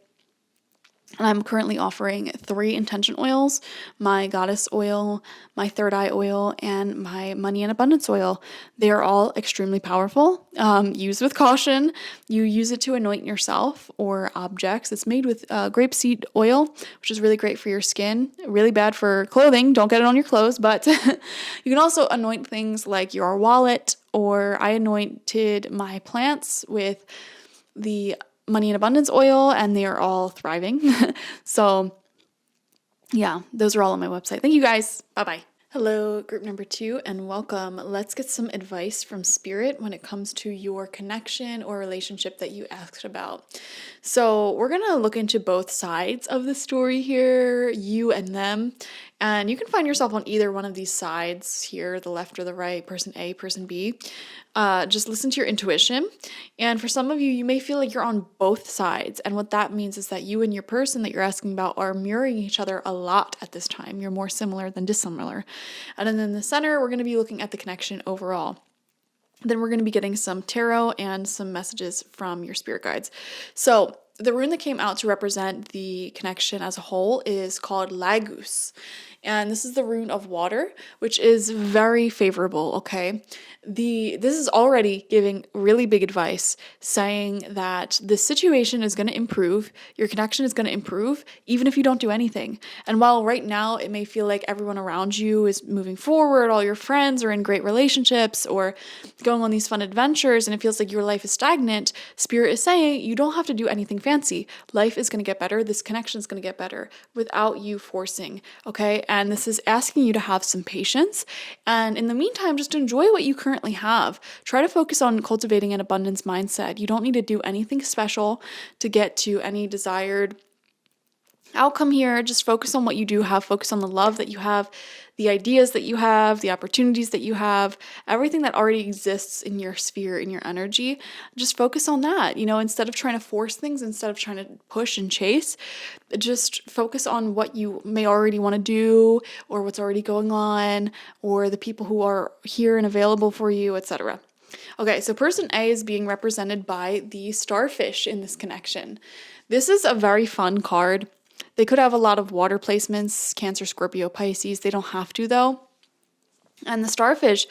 And I'm currently offering 3 intention oils: my goddess oil, my third eye oil, and my money and abundance oil. They are all extremely powerful. Use with caution. You use it to anoint yourself or objects. It's made with grapeseed oil, which is really great for your skin. Really bad for clothing. Don't get it on your clothes, but you can also anoint things like your wallet, or I anointed my plants with the money and abundance oil, and they are all thriving. So yeah, those are all on my website. Thank you guys. Bye-bye. Hello, group number 2, and welcome. Let's get some advice from spirit when it comes to your connection or relationship that you asked about. So we're going to look into both sides of the story here, you and them. And you can find yourself on either one of these sides here, the left or the right, person A, person B. Just listen to your intuition. And for some of you, you may feel like you're on both sides. And what that means is that you and your person that you're asking about are mirroring each other a lot at this time. You're more similar than dissimilar. And then in the center, we're going to be looking at the connection overall. Then we're going to be getting some tarot and some messages from your spirit guides. So the rune that came out to represent the connection as a whole is called Lagus. And this is the rune of water, which is very favorable, okay? This is already giving really big advice, saying that the situation is going to improve, your connection is going to improve, even if you don't do anything. And while right now it may feel like everyone around you is moving forward, all your friends are in great relationships or going on these fun adventures, and it feels like your life is stagnant, Spirit is saying you don't have to do anything fancy. Life is going to get better. This connection is going to get better without you forcing, okay? And this is asking you to have some patience. And in the meantime, just enjoy what you currently have. Try to focus on cultivating an abundance mindset. You don't need to do anything special to get to any desired outcome here. Just focus on what you do have. Focus on the love that you have, the ideas that you have, the opportunities that you have, everything that already exists in your sphere, in your energy. Just focus on that, instead of trying to force things, instead of trying to push and chase, just focus on what you may already want to do, or what's already going on, or the people who are here and available for you, etc. Okay, so person A is being represented by the starfish in this connection. This is a very fun card. They could have a lot of water placements, Cancer, Scorpio, Pisces. They don't have to, though. And the starfish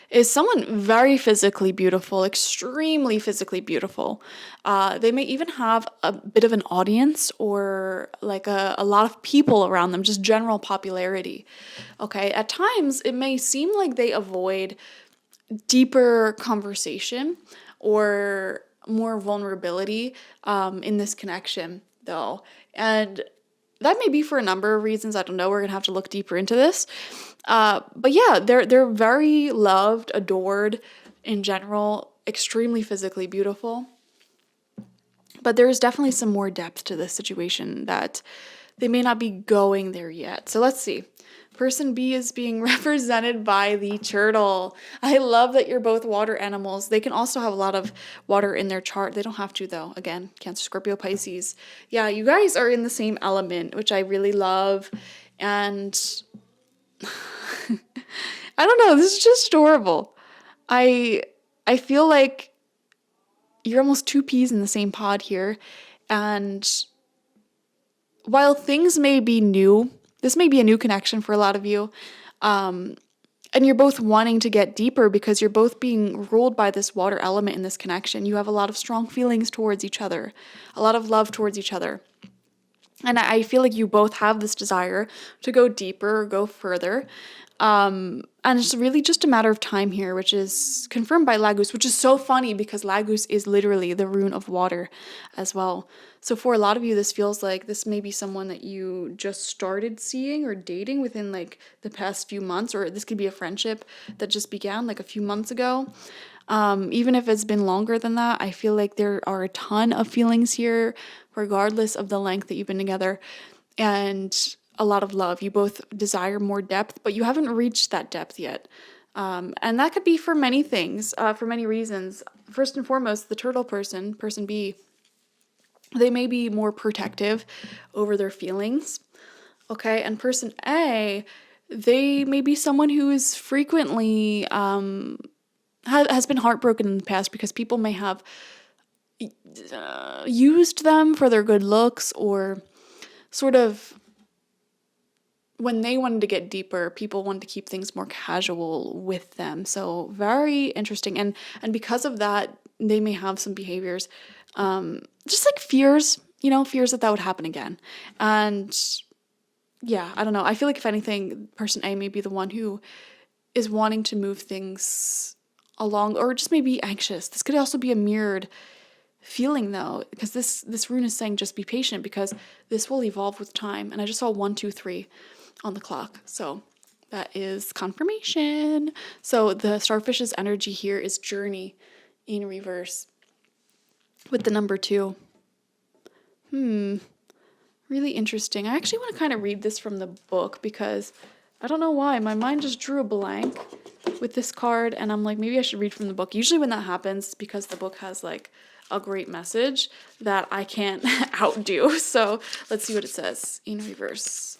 is someone very physically beautiful, extremely physically beautiful. They may even have a bit of an audience or like a lot of people around them, just general popularity. Okay, at times it may seem like they avoid deeper conversation or more vulnerability in this connection, though. And that may be for a number of reasons. I don't know. We're going to have to look deeper into this. But yeah, they're very loved, adored in general, extremely physically beautiful. But there is definitely some more depth to this situation that they may not be going there yet. So let's see. Person B is being represented by the turtle. I love that you're both water animals. They can also have a lot of water in their chart. They don't have to, though. Again, Cancer, Scorpio, Pisces. Yeah, you guys are in the same element, which I really love. And I don't know, this is just adorable. I feel like you're almost two peas in the same pod here. And while things may be new, this may be a new connection for a lot of you. And you're both wanting to get deeper because you're both being ruled by this water element in this connection. You have a lot of strong feelings towards each other, a lot of love towards each other. And I feel like you both have this desire to go deeper or go further. And it's really just a matter of time here, which is confirmed by Lagus, which is so funny because Lagus is literally the rune of water as well. So for a lot of you, this feels like this may be someone that you just started seeing or dating within like the past few months, or this could be a friendship that just began like a few months ago. Even if it's been longer than that, I feel like there are a ton of feelings here, regardless of the length that you've been together, and a lot of love. You both desire more depth, but you haven't reached that depth yet. And that could be for many things, for many reasons. First and foremost, the turtle person, person B, they may be more protective over their feelings, okay? And person A, they may be someone who is frequently has been heartbroken in the past because people may have used them for their good looks, or sort of when they wanted to get deeper, people wanted to keep things more casual with them. So very interesting. And because of that, they may have some behaviors, just like fears, fears that would happen again. And yeah, I don't know. I feel like if anything, person A may be the one who is wanting to move things along, or just maybe anxious. This could also be a mirrored feeling though, because this rune is saying just be patient because this will evolve with time. And I just saw 1, 2, 3 on the clock. So that is confirmation. So the starfish's energy here is journey in reverse with the number 2. Really interesting. I actually want to kind of read this from the book because I don't know why. My mind just drew a blank with this card and I'm like, maybe I should read from the book. Usually when that happens, it's because the book has like a great message that I can't outdo. So let's see what it says in reverse.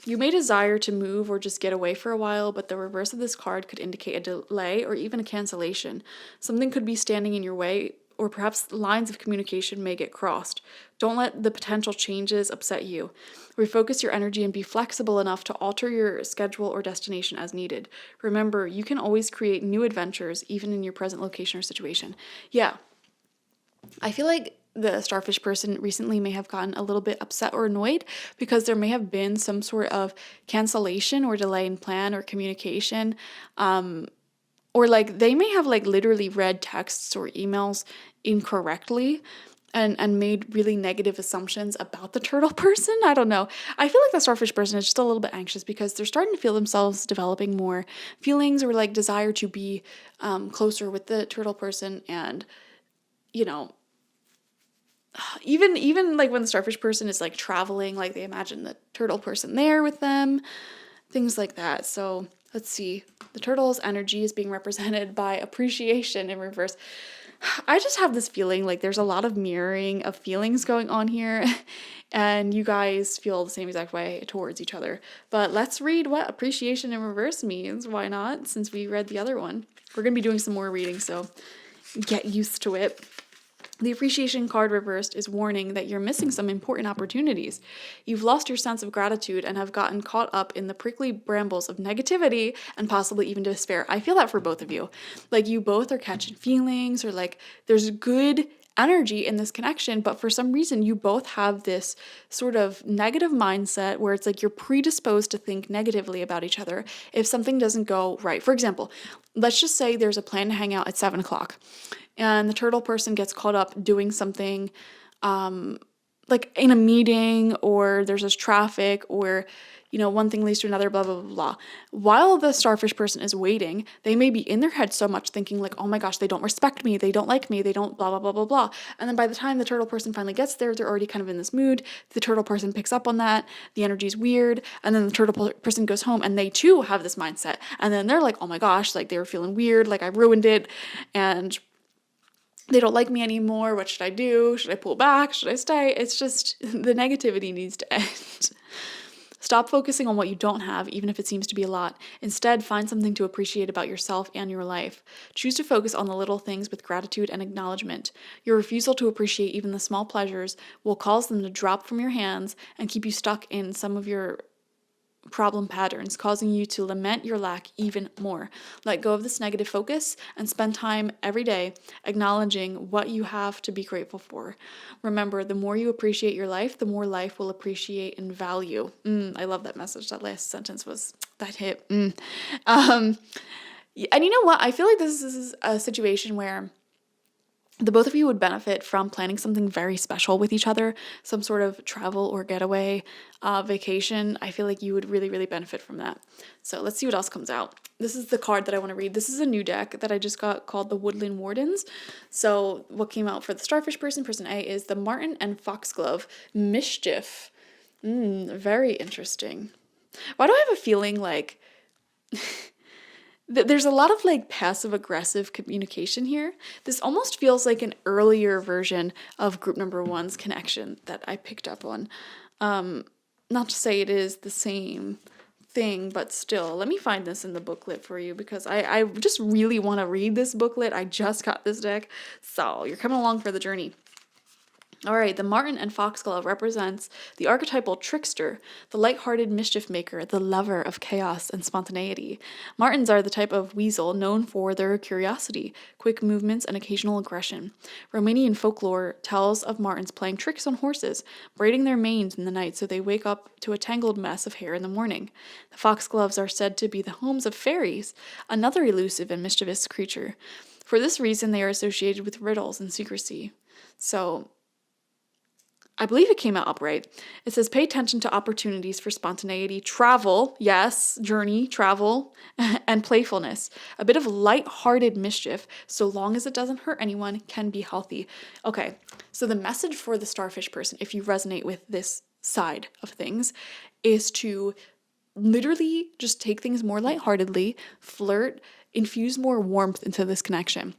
You may desire to move or just get away for a while, but the reverse of this card could indicate a delay or even a cancellation. Something could be standing in your way, or perhaps lines of communication may get crossed. Don't let the potential changes upset you. Refocus your energy and be flexible enough to alter your schedule or destination as needed. Remember, you can always create new adventures, even in your present location or situation. Yeah, I feel like the starfish person recently may have gotten a little bit upset or annoyed because there may have been some sort of cancellation or delay in plan or communication. Or like they may have like literally read texts or emails incorrectly and made really negative assumptions about the turtle person. I don't know. I feel like the starfish person is just a little bit anxious because they're starting to feel themselves developing more feelings or like desire to be closer with the turtle person. And, even like when the starfish person is like traveling, like they imagine the turtle person there with them, things like that. So let's see. The turtle's energy is being represented by appreciation in reverse. I just have this feeling like there's a lot of mirroring of feelings going on here, and you guys feel the same exact way towards each other. But let's read what appreciation in reverse means. Why not? Since we read the other one. We're going to be doing some more reading, so get used to it. The appreciation card reversed is warning that you're missing some important opportunities. You've lost your sense of gratitude and have gotten caught up in the prickly brambles of negativity and possibly even despair. I feel that for both of you. Like you both are catching feelings, or like there's good energy in this connection, but for some reason you both have this sort of negative mindset where it's like you're predisposed to think negatively about each other if something doesn't go right. For example, let's just say there's a plan to hang out at 7:00 and the turtle person gets caught up doing something like in a meeting, or there's just traffic, or one thing leads to another, blah, blah, blah, blah. While the starfish person is waiting, they may be in their head so much thinking like, oh my gosh, they don't respect me, they don't like me, they don't blah, blah, blah, blah, blah. And then by the time the turtle person finally gets there, they're already kind of in this mood. The turtle person picks up on that. The energy's weird. And then the turtle person goes home and they too have this mindset. And then they're like, oh my gosh, like they were feeling weird, like I ruined it. And they don't like me anymore. What should I do? Should I pull back? Should I stay? It's just the negativity needs to end. Stop focusing on what you don't have, even if it seems to be a lot. Instead, find something to appreciate about yourself and your life. Choose to focus on the little things with gratitude and acknowledgement. Your refusal to appreciate even the small pleasures will cause them to drop from your hands and keep you stuck in some of your problem patterns, causing you to lament your lack even more. Let go of this negative focus and spend time every day acknowledging what you have to be grateful for. Remember, the more you appreciate your life, the more life will appreciate and value. I love that message. That last sentence was, that hit. And you know what? I feel like this is a situation where the both of you would benefit from planning something very special with each other, some sort of travel or getaway, vacation. I feel like you would really, really benefit from that. So let's see what else comes out. This is the card that I want to read. This is a new deck that I just got called the Woodland Wardens. So what came out for the starfish person, person A, is the Martin and Foxglove Mischief. Very interesting. Why do I have a feeling like... There's a lot of like passive aggressive communication here. This almost feels like an earlier version of group number 1's connection that I picked up on. Not to say it is the same thing, but still, let me find this in the booklet for you because I just really want to read this booklet. I just got this deck, so you're coming along for the journey. All right, the Martin and Foxglove represents the archetypal trickster, the lighthearted mischief maker, the lover of chaos and spontaneity. Martins are the type of weasel known for their curiosity, quick movements, and occasional aggression. Romanian folklore tells of Martins playing tricks on horses, braiding their manes in the night so they wake up to a tangled mess of hair in the morning. The Foxgloves are said to be the homes of fairies, another elusive and mischievous creature. For this reason, they are associated with riddles and secrecy. So, I believe it came out upright. It says, pay attention to opportunities for spontaneity, travel, yes, journey, travel, and playfulness. A bit of light-hearted mischief, so long as it doesn't hurt anyone, can be healthy. Okay, so the message for the starfish person, if you resonate with this side of things, is to literally just take things more lightheartedly, flirt, infuse more warmth into this connection.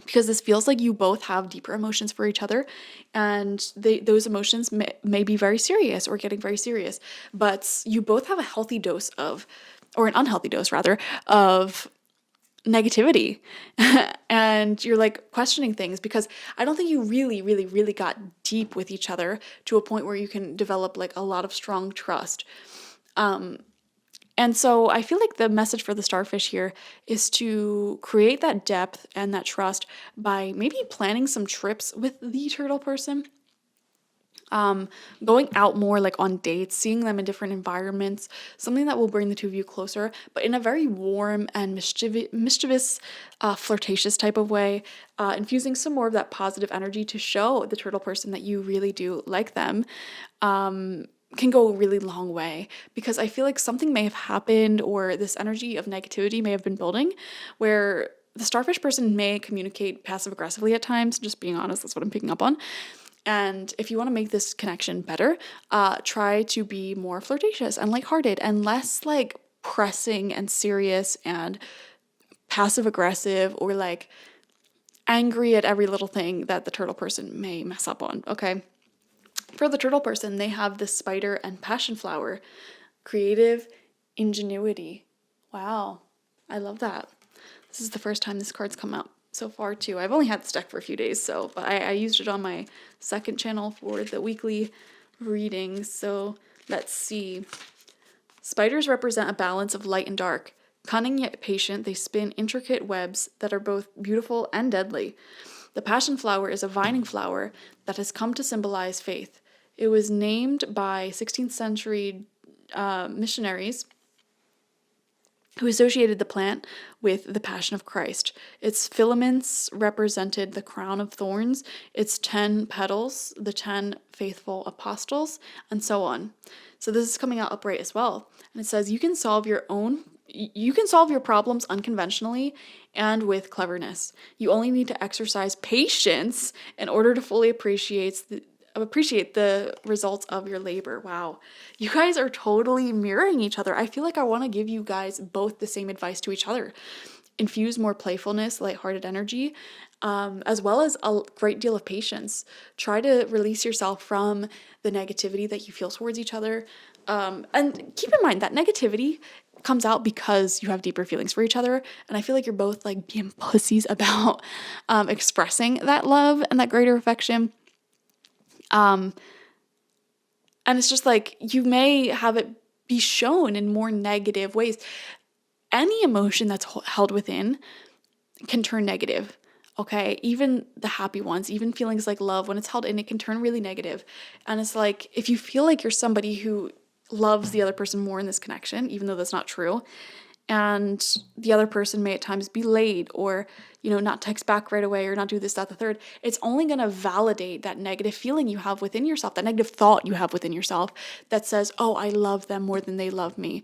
Because this feels like you both have deeper emotions for each other, and those emotions may be very serious or getting very serious, but you both have a healthy dose of, or an unhealthy dose rather, of negativity. And you're like questioning things because I don't think you really, really, really got deep with each other to a point where you can develop like a lot of strong trust. And so I feel like the message for the starfish here is to create that depth and that trust by maybe planning some trips with the turtle person. Going out more like on dates, seeing them in different environments, something that will bring the two of you closer, but in a very warm and mischievous, flirtatious type of way, infusing some more of that positive energy to show the turtle person that you really do like them. Can go a really long way because I feel like something may have happened or this energy of negativity may have been building where the starfish person may communicate passive aggressively at times, just being honest, that's what I'm picking up on. And if you want to make this connection better, try to be more flirtatious and lighthearted and less like pressing and serious and passive aggressive or like angry at every little thing that the turtle person may mess up on, okay? For the turtle person, they have the spider and passion flower. Creative ingenuity. Wow, I love that. This is the first time this card's come out so far too. I've only had this deck for a few days, but I used it on my second channel for the weekly readings. So let's see. Spiders represent a balance of light and dark. Cunning yet patient, they spin intricate webs that are both beautiful and deadly. The passion flower is a vining flower that has come to symbolize faith. It was named by 16th century missionaries who associated the plant with the Passion of Christ. Its filaments represented the crown of thorns, its 10 petals, the 10 faithful apostles, and so on. So this is coming out upright as well. And it says you can solve your problems unconventionally and with cleverness. You only need to exercise patience in order to fully appreciate the results of your labor. Wow. You guys are totally mirroring each other. I feel like I want to give you guys both the same advice to each other. Infuse more playfulness, lighthearted energy, as well as a great deal of patience. Try to release yourself from the negativity that you feel towards each other. And keep in mind that negativity comes out because you have deeper feelings for each other. And I feel like you're both like being pussies about expressing that love and that greater affection. And it's just like, you may have it be shown in more negative ways. Any emotion that's held within can turn negative, okay? Even the happy ones, even feelings like love, when it's held in, it can turn really negative. And it's like, if you feel like you're somebody who loves the other person more in this connection, even though that's not true, and the other person may at times be late or, not text back right away or not do this, that, the third, it's only going to validate that negative feeling you have within yourself, that negative thought you have within yourself that says, oh, I love them more than they love me.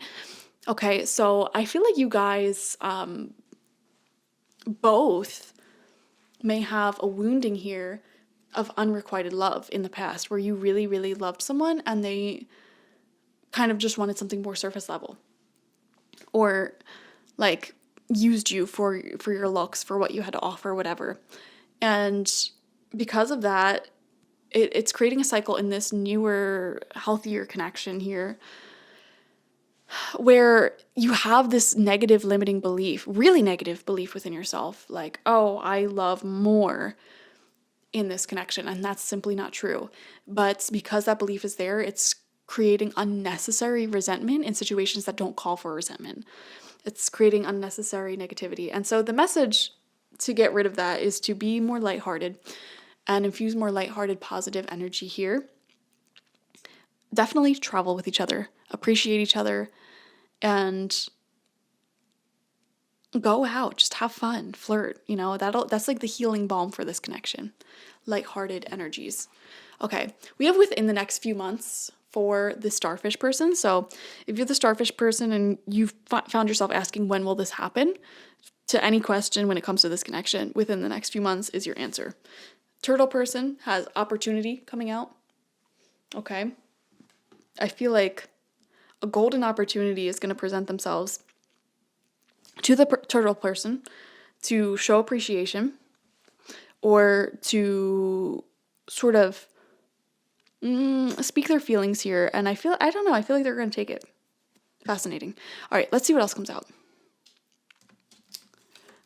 Okay, so I feel like you guys both may have a wounding here of unrequited love in the past where you really, really loved someone and they kind of just wanted something more surface level. Or like used you for your looks, for what you had to offer, whatever. And because of that, it's creating a cycle in this newer, healthier connection here where you have this negative limiting belief, really negative belief within yourself, like, oh, I love more in this connection. And that's simply not true. But because that belief is there, it's creating unnecessary resentment in situations that don't call for resentment. It's creating unnecessary negativity. And so the message to get rid of that is to be more lighthearted and infuse more lighthearted, positive energy here. Definitely travel with each other, appreciate each other, and go out, just have fun, flirt, that's like the healing balm for this connection. Lighthearted energies. Okay, we have within the next few months for the starfish person. So if you're the starfish person and you've found yourself asking, when will this happen? To any question when it comes to this connection, within the next few months is your answer. Turtle person has opportunity coming out. Okay. I feel like a golden opportunity is going to present themselves to the turtle person to show appreciation or to sort of speak their feelings here. And I feel like they're going to take it. Fascinating. All right, let's see what else comes out.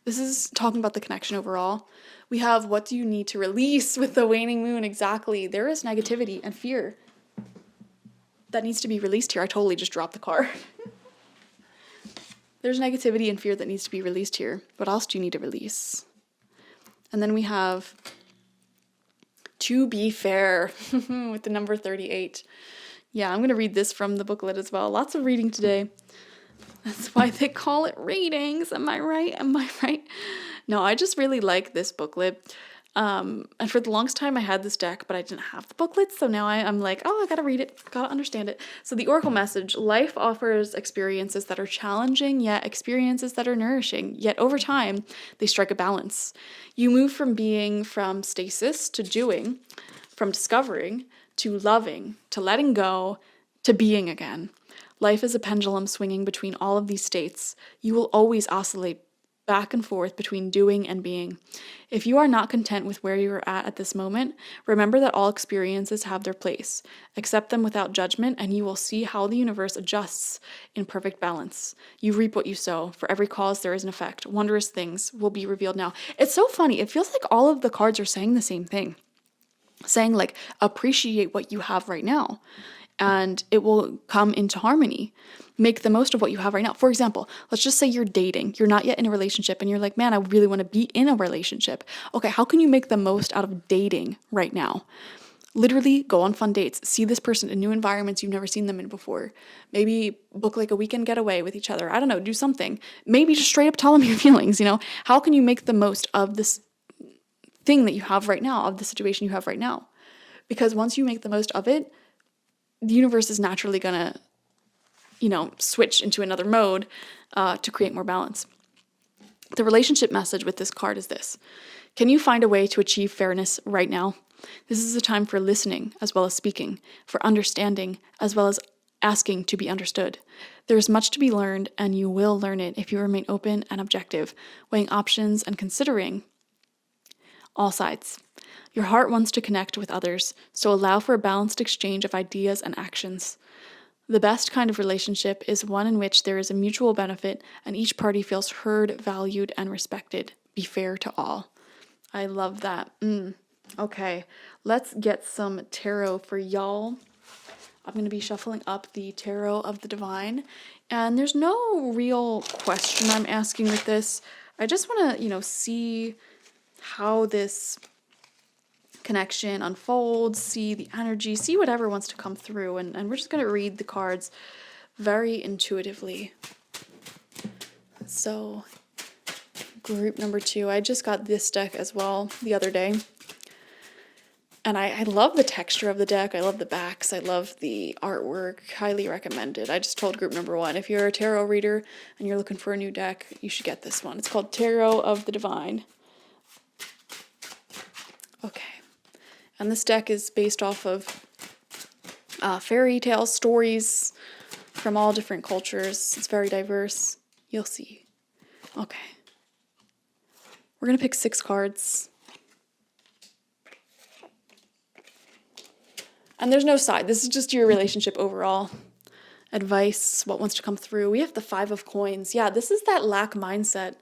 This is talking about the connection overall. We have, what do you need to release with the waning moon? Exactly. There is negativity and fear that needs to be released here. I totally just dropped the card. There's negativity and fear that needs to be released here. What else do you need to release? And then we have to be fair with the number 38. Yeah, I'm going to read this from the booklet as well. Lots of reading today. That's why they call it readings. Am I right? No, I just really like this booklet. And for the longest time I had this deck, but I didn't have the booklet. So now I'm like, oh, I gotta read it. Gotta understand it. So the Oracle message: life offers experiences that are challenging, yet experiences that are nourishing. Yet over time, they strike a balance. You move from stasis to doing, from discovering to loving, to letting go, to being again. Life is a pendulum swinging between all of these states. You will always oscillate back and forth between doing and being. If you are not content with where you are at this moment, remember that all experiences have their place. Accept them without judgment, and you will see how the universe adjusts in perfect balance. You reap what you sow. For every cause, there is an effect. Wondrous things will be revealed now. It's so funny. It feels like all of the cards are saying the same thing. Saying like, appreciate what you have right now, and it will come into harmony. Make the most of what you have right now. For example, let's just say you're dating. You're not yet in a relationship and you're like, man, I really want to be in a relationship. Okay, how can you make the most out of dating right now? Literally go on fun dates, see this person in new environments you've never seen them in before. Maybe book like a weekend getaway with each other. I don't know, do something. Maybe just straight up tell them your feelings, How can you make the most of this thing that you have right now, of the situation you have right now? Because once you make the most of it, the universe is naturally gonna, switch into another mode to create more balance. The relationship message with this card is this. Can you find a way to achieve fairness right now? This is a time for listening as well as speaking, for understanding as well as asking to be understood. There is much to be learned, and you will learn it if you remain open and objective, weighing options and considering all sides. Your heart wants to connect with others, so allow for a balanced exchange of ideas and actions. The best kind of relationship is one in which there is a mutual benefit and each party feels heard, valued, and respected. Be fair to all. I love that. Okay, let's get some tarot for y'all. I'm going to be shuffling up the Tarot of the Divine, and there's no real question I'm asking with this. I just want to, see how this connection unfolds, see the energy, see whatever wants to come through, and we're just going to read the cards very intuitively. So, group number 2, I just got this deck as well the other day. And I love the texture of the deck. I love the backs. I love the artwork. Highly recommended. I just told group number 1, if you're a tarot reader and you're looking for a new deck, you should get this one. It's called Tarot of the Divine. Okay. And this deck is based off of fairy tale stories from all different cultures. It's very diverse. You'll see. Okay. We're going to pick 6 cards. And there's no side. This is just your relationship overall. Advice, what wants to come through. We have the 5 of Coins. Yeah, this is that lack mindset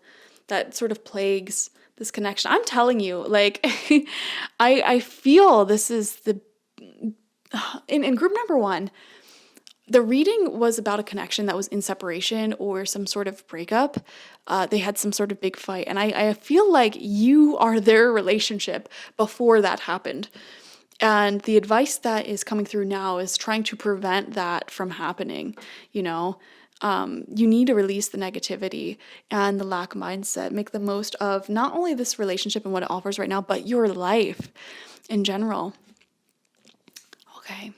that sort of plagues this connection. I'm telling you, like, I feel this is the... In group number 1, the reading was about a connection that was in separation or some sort of breakup. They had some sort of big fight. And I feel like you are their relationship before that happened. And the advice that is coming through now is trying to prevent that from happening, You need to release the negativity and the lack mindset. Make the most of not only this relationship and what it offers right now, but your life in general. Okay.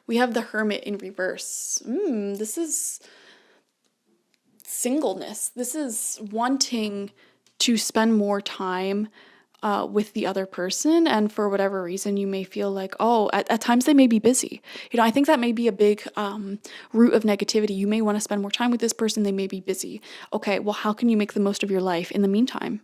We have the Hermit in reverse. This is singleness. This is wanting to spend more time with the other person, and for whatever reason you may feel like, at times they may be busy. I think that may be a big root of negativity. You may want to spend more time with this person, they may be busy. Okay, well, how can you make the most of your life in the meantime?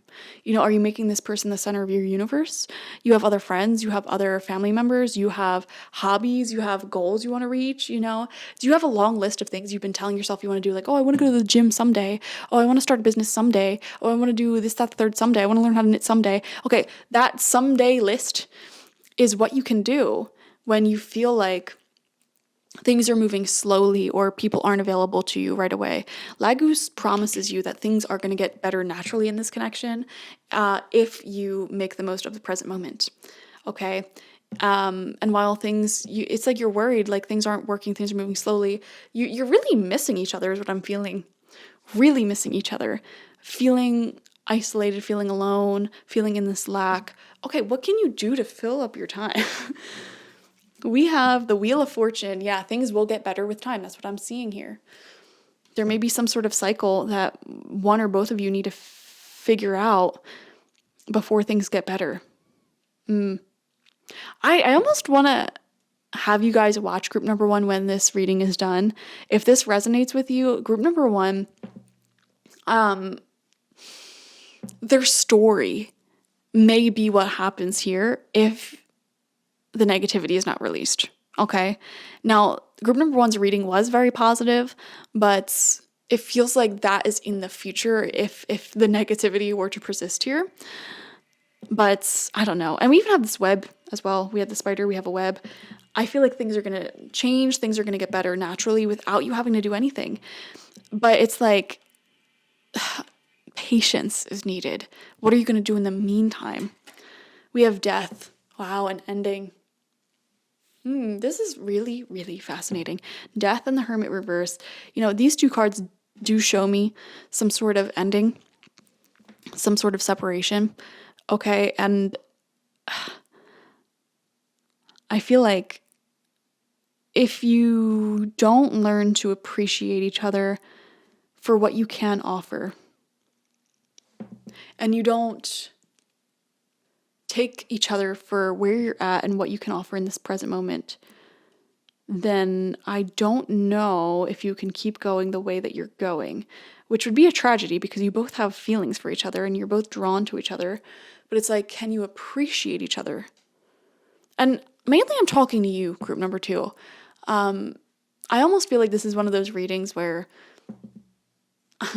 Are you making this person the center of your universe? You have other friends, you have other family members, you have hobbies, you have goals you want to reach, Do you have a long list of things you've been telling yourself you want to do? Like, I want to go to the gym someday. I want to start a business someday. I want to do this, that, the third someday. I want to learn how to knit someday. Okay, that someday list is what you can do when you feel like things are moving slowly or people aren't available to you right away. Lagus promises you that things are going to get better naturally in this connection if you make the most of the present moment. Okay? And while it's like you're worried, like things aren't working, things are moving slowly, you're really missing each other is what I'm feeling. Really missing each other. Feeling isolated, feeling alone, feeling in this lack. Okay, what can you do to fill up your time? We have the Wheel of Fortune. Yeah, things will get better with time. That's what I'm seeing here. There may be some sort of cycle that one or both of you need to figure out before things get better. I almost want to have you guys watch group number 1 when this reading is done. If this resonates with you, group number 1, their story may be what happens here if the negativity is not released. Okay. Now, group number 1's reading was very positive, but it feels like that is in the future if the negativity were to persist here. But I don't know. And we even have this web as well. We have the spider, we have a web. I feel like things are going to change. Things are going to get better naturally without you having to do anything. But it's like patience is needed. What are you going to do in the meantime? We have death. Wow, an ending. This is really, really fascinating. Death and the Hermit reverse. These two cards do show me some sort of ending, some sort of separation. Okay, and I feel like if you don't learn to appreciate each other for what you can offer, and you don't take each other for where you're at and what you can offer in this present moment, then I don't know if you can keep going the way that you're going, which would be a tragedy because you both have feelings for each other and you're both drawn to each other. But it's like, can you appreciate each other? And mainly I'm talking to you, group number 2. I almost feel like this is one of those readings where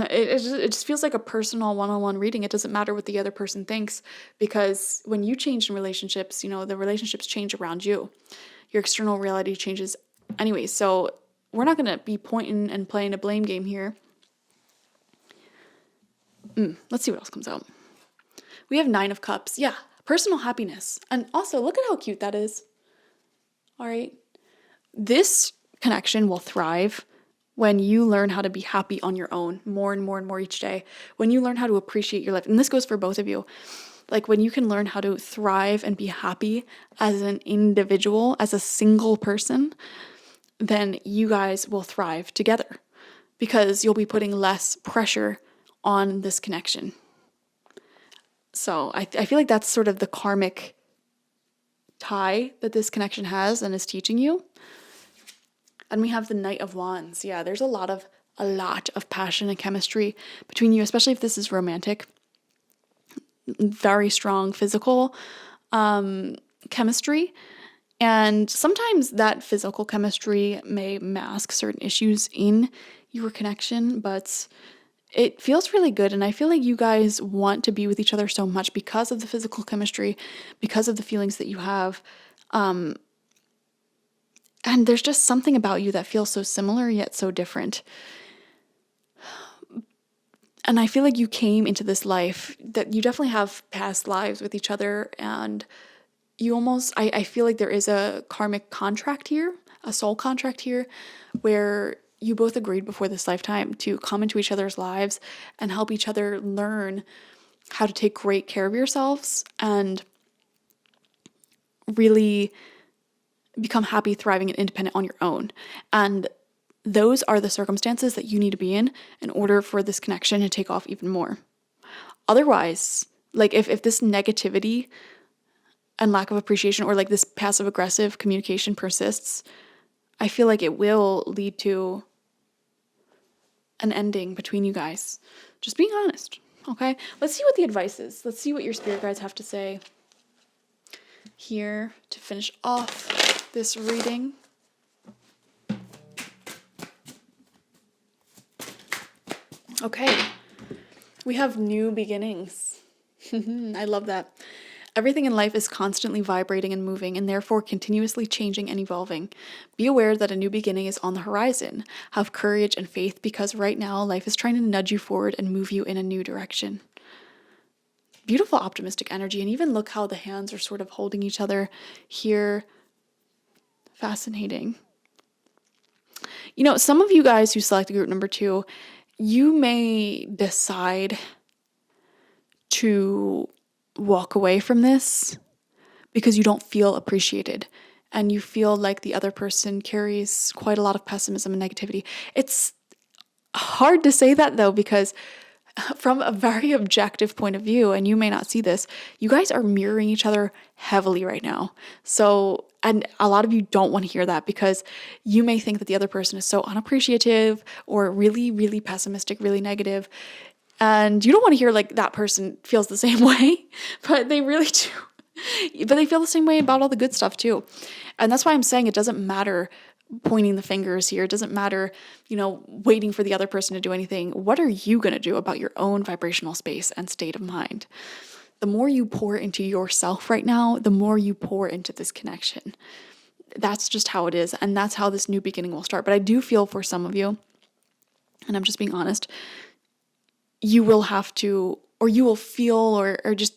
it just feels like a personal one-on-one reading. It doesn't matter what the other person thinks, because when you change in relationships, the relationships change around you. Your external reality changes anyway. So we're not going to be pointing and playing a blame game here. Let's see what else comes out. We have 9 of Cups. Yeah, personal happiness. And also, look at how cute that is. All right. This connection will thrive when you learn how to be happy on your own more and more and more each day. When you learn how to appreciate your life. And this goes for both of you. Like when you can learn how to thrive and be happy as an individual, as a single person, then you guys will thrive together because you'll be putting less pressure on this connection. So I feel like that's sort of the karmic tie that this connection has and is teaching you. And we have the Knight of Wands. Yeah, there's a lot of passion and chemistry between you, especially if this is romantic. Very strong physical chemistry. And sometimes that physical chemistry may mask certain issues in your connection, but it feels really good. And I feel like you guys want to be with each other so much because of the physical chemistry, because of the feelings that you have. And there's just something about you that feels so similar yet so different. And I feel like you came into this life, that you definitely have past lives with each other, and you almost, I feel like there is a karmic contract here, a soul contract here, where you both agreed before this lifetime to come into each other's lives and help each other learn how to take great care of yourselves and really become happy, thriving, and independent on your own. And those are the circumstances that you need to be in order for this connection to take off even more. Otherwise, like if this negativity and lack of appreciation, or like this passive aggressive communication persists, I feel like it will lead to an ending between you guys. Just being honest, okay? Let's see what the advice is. Let's see what your spirit guides have to say here to finish off this reading. Okay, we have new beginnings. I love that. Everything in life is constantly vibrating and moving, and therefore continuously changing and evolving. Be aware that a new beginning is on the horizon. Have courage and faith, because right now life is trying to nudge you forward and move you in a new direction. Beautiful optimistic energy, and even look how the hands are sort of holding each other here. Fascinating. Some of you guys who selected group number 2, you may decide to walk away from this because you don't feel appreciated and you feel like the other person carries quite a lot of pessimism and negativity. It's hard to say that though, because from a very objective point of view, and you may not see this, you guys are mirroring each other heavily right now. So, and a lot of you don't want to hear that because you may think that the other person is so unappreciative or really, really pessimistic, really negative. And you don't want to hear like that person feels the same way, but they really do. But they feel the same way about all the good stuff too. And that's why I'm saying it doesn't matter pointing the fingers here. It doesn't matter, waiting for the other person to do anything. What are you going to do about your own vibrational space and state of mind? The more you pour into yourself right now, the more you pour into this connection. That's just how it is. And that's how this new beginning will start. But I do feel for some of you, and I'm just being honest, you will have to, or you will feel, or just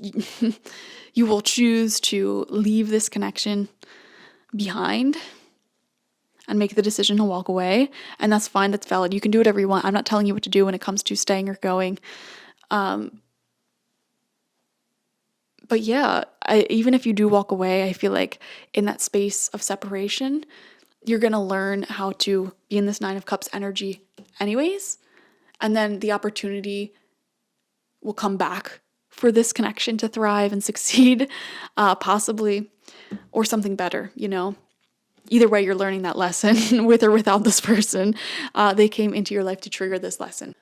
you will choose to leave this connection behind and make the decision to walk away. And that's fine. That's valid. You can do whatever you want. I'm not telling you what to do when it comes to staying or going. But yeah, even if you do walk away, I feel like in that space of separation, you're going to learn how to be in this Nine of Cups energy anyways. And then the opportunity will come back for this connection to thrive and succeed, possibly, or something better, you know? Either way, you're learning that lesson with or without this person. They came into your life to trigger this lesson.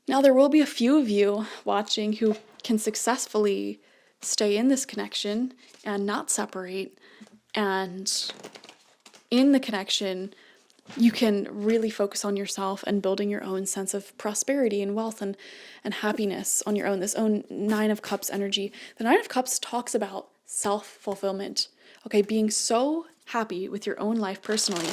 Now, there will be a few of you watching who can successfully stay in this connection and not separate. And in the connection, you can really focus on yourself and building your own sense of prosperity and wealth and happiness on your own, this own Nine of Cups energy. The Nine of Cups talks about self-fulfillment, okay? Being so happy with your own life personally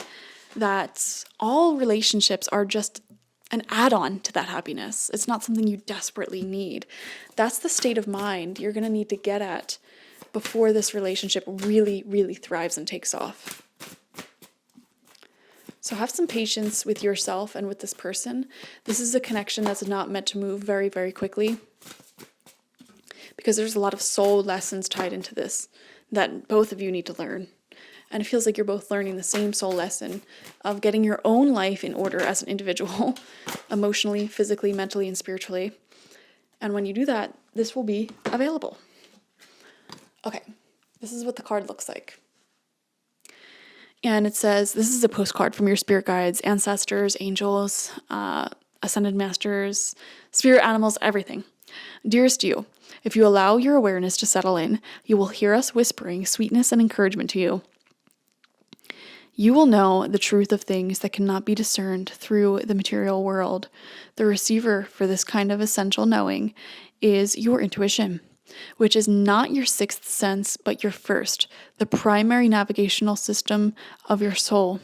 that all relationships are just an add-on to that happiness. It's not something you desperately need. That's the state of mind you're going to need to get at before this relationship really, really thrives and takes off. So have some patience with yourself and with this person. This is a connection that's not meant to move very, very quickly, because there's a lot of soul lessons tied into this that both of you need to learn. And it feels like you're both learning the same soul lesson of getting your own life in order as an individual, emotionally, physically, mentally, and spiritually. And when you do that, this will be available. Okay, this is what the card looks like. And it says, this is a postcard from your spirit guides, ancestors, angels, ascended masters, spirit animals, everything. Dearest you, if you allow your awareness to settle in, you will hear us whispering sweetness and encouragement to you. You will know the truth of things that cannot be discerned through the material world. The receiver for this kind of essential knowing is your intuition, which is not your sixth sense, but your first, the primary navigational system of your soul.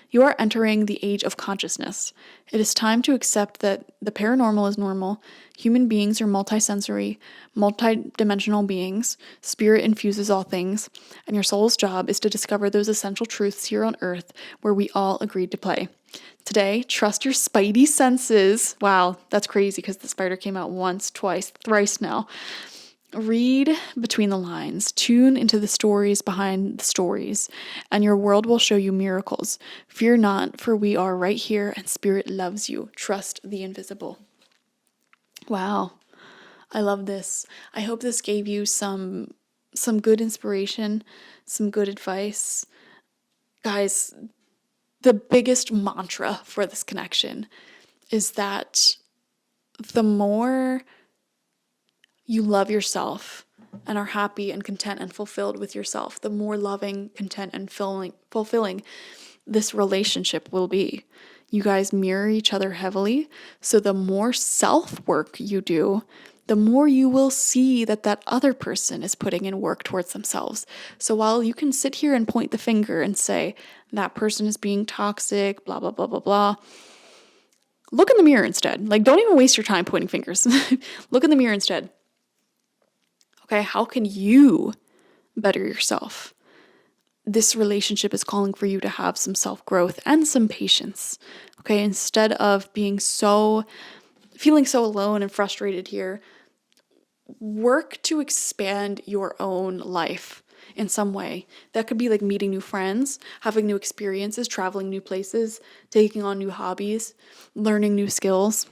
You are entering the age of consciousness. It is time to accept that the paranormal is normal. Human beings are multisensory, multidimensional beings. Spirit infuses all things. And your soul's job is to discover those essential truths here on earth where we all agreed to play. Today, trust your spidey senses. Wow, that's crazy because the spider came out once, twice, thrice now. Read between the lines, tune into the stories behind the stories, and your world will show you miracles. Fear not, for we are right here and Spirit loves you. Trust the invisible. Wow, I love this. I hope this gave you some good inspiration, some good advice. Guys, the biggest mantra for this connection is that the more you love yourself and are happy and content and fulfilled with yourself, the more loving, content, and fulfilling this relationship will be. You guys mirror each other heavily, so the more self-work you do, the more you will see that that other person is putting in work towards themselves. So while you can sit here and point the finger and say, that person is being toxic, blah, blah, blah, blah, blah, look in the mirror instead. Like, don't even waste your time pointing fingers. Look in the mirror instead. Okay, how can you better yourself? This relationship is calling for you to have some self-growth and some patience. Okay, instead of feeling so alone and frustrated here, work to expand your own life in some way. That could be like meeting new friends, having new experiences, traveling new places, taking on new hobbies, learning new skills,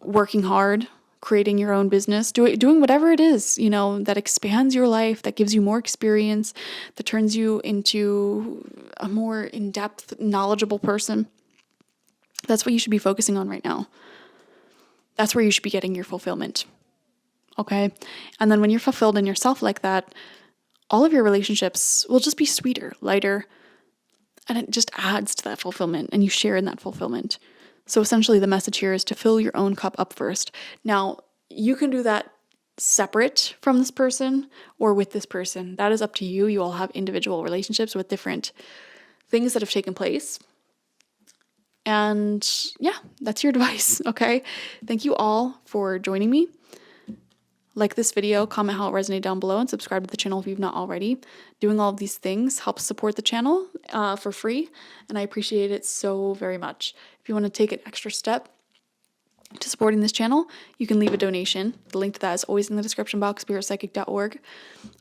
working hard, creating your own business, doing whatever it is, that expands your life, that gives you more experience, that turns you into a more in-depth, knowledgeable person. That's what you should be focusing on right now. That's where you should be getting your fulfillment. Okay? And then when you're fulfilled in yourself like that, all of your relationships will just be sweeter, lighter, and it just adds to that fulfillment, and you share in that fulfillment. So essentially the message here is to fill your own cup up first. Now, you can do that separate from this person or with this person. That is up to you. You all have individual relationships with different things that have taken place. And yeah, that's your advice, okay? Thank you all for joining me. like this video, comment how it resonated down below, and subscribe to the channel if you've not already. Doing all of these things helps support the channel for free, and I appreciate it so very much. If you want to take an extra step to supporting this channel, you can leave a donation. The link to that is always in the description box, spiritpsychic.org.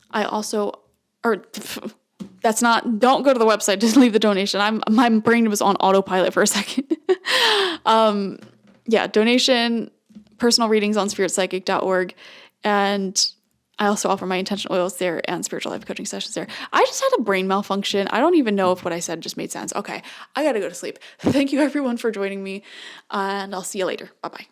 I also, don't go to the website, just leave the donation. My brain was on autopilot for a second. Yeah, donation, personal readings on spiritpsychic.org, and I also offer my intention oils there and spiritual life coaching sessions there. I just had a brain malfunction. I don't even know if what I said just made sense. Okay, I gotta go to sleep. Thank you everyone for joining me, and I'll see you later. Bye-bye.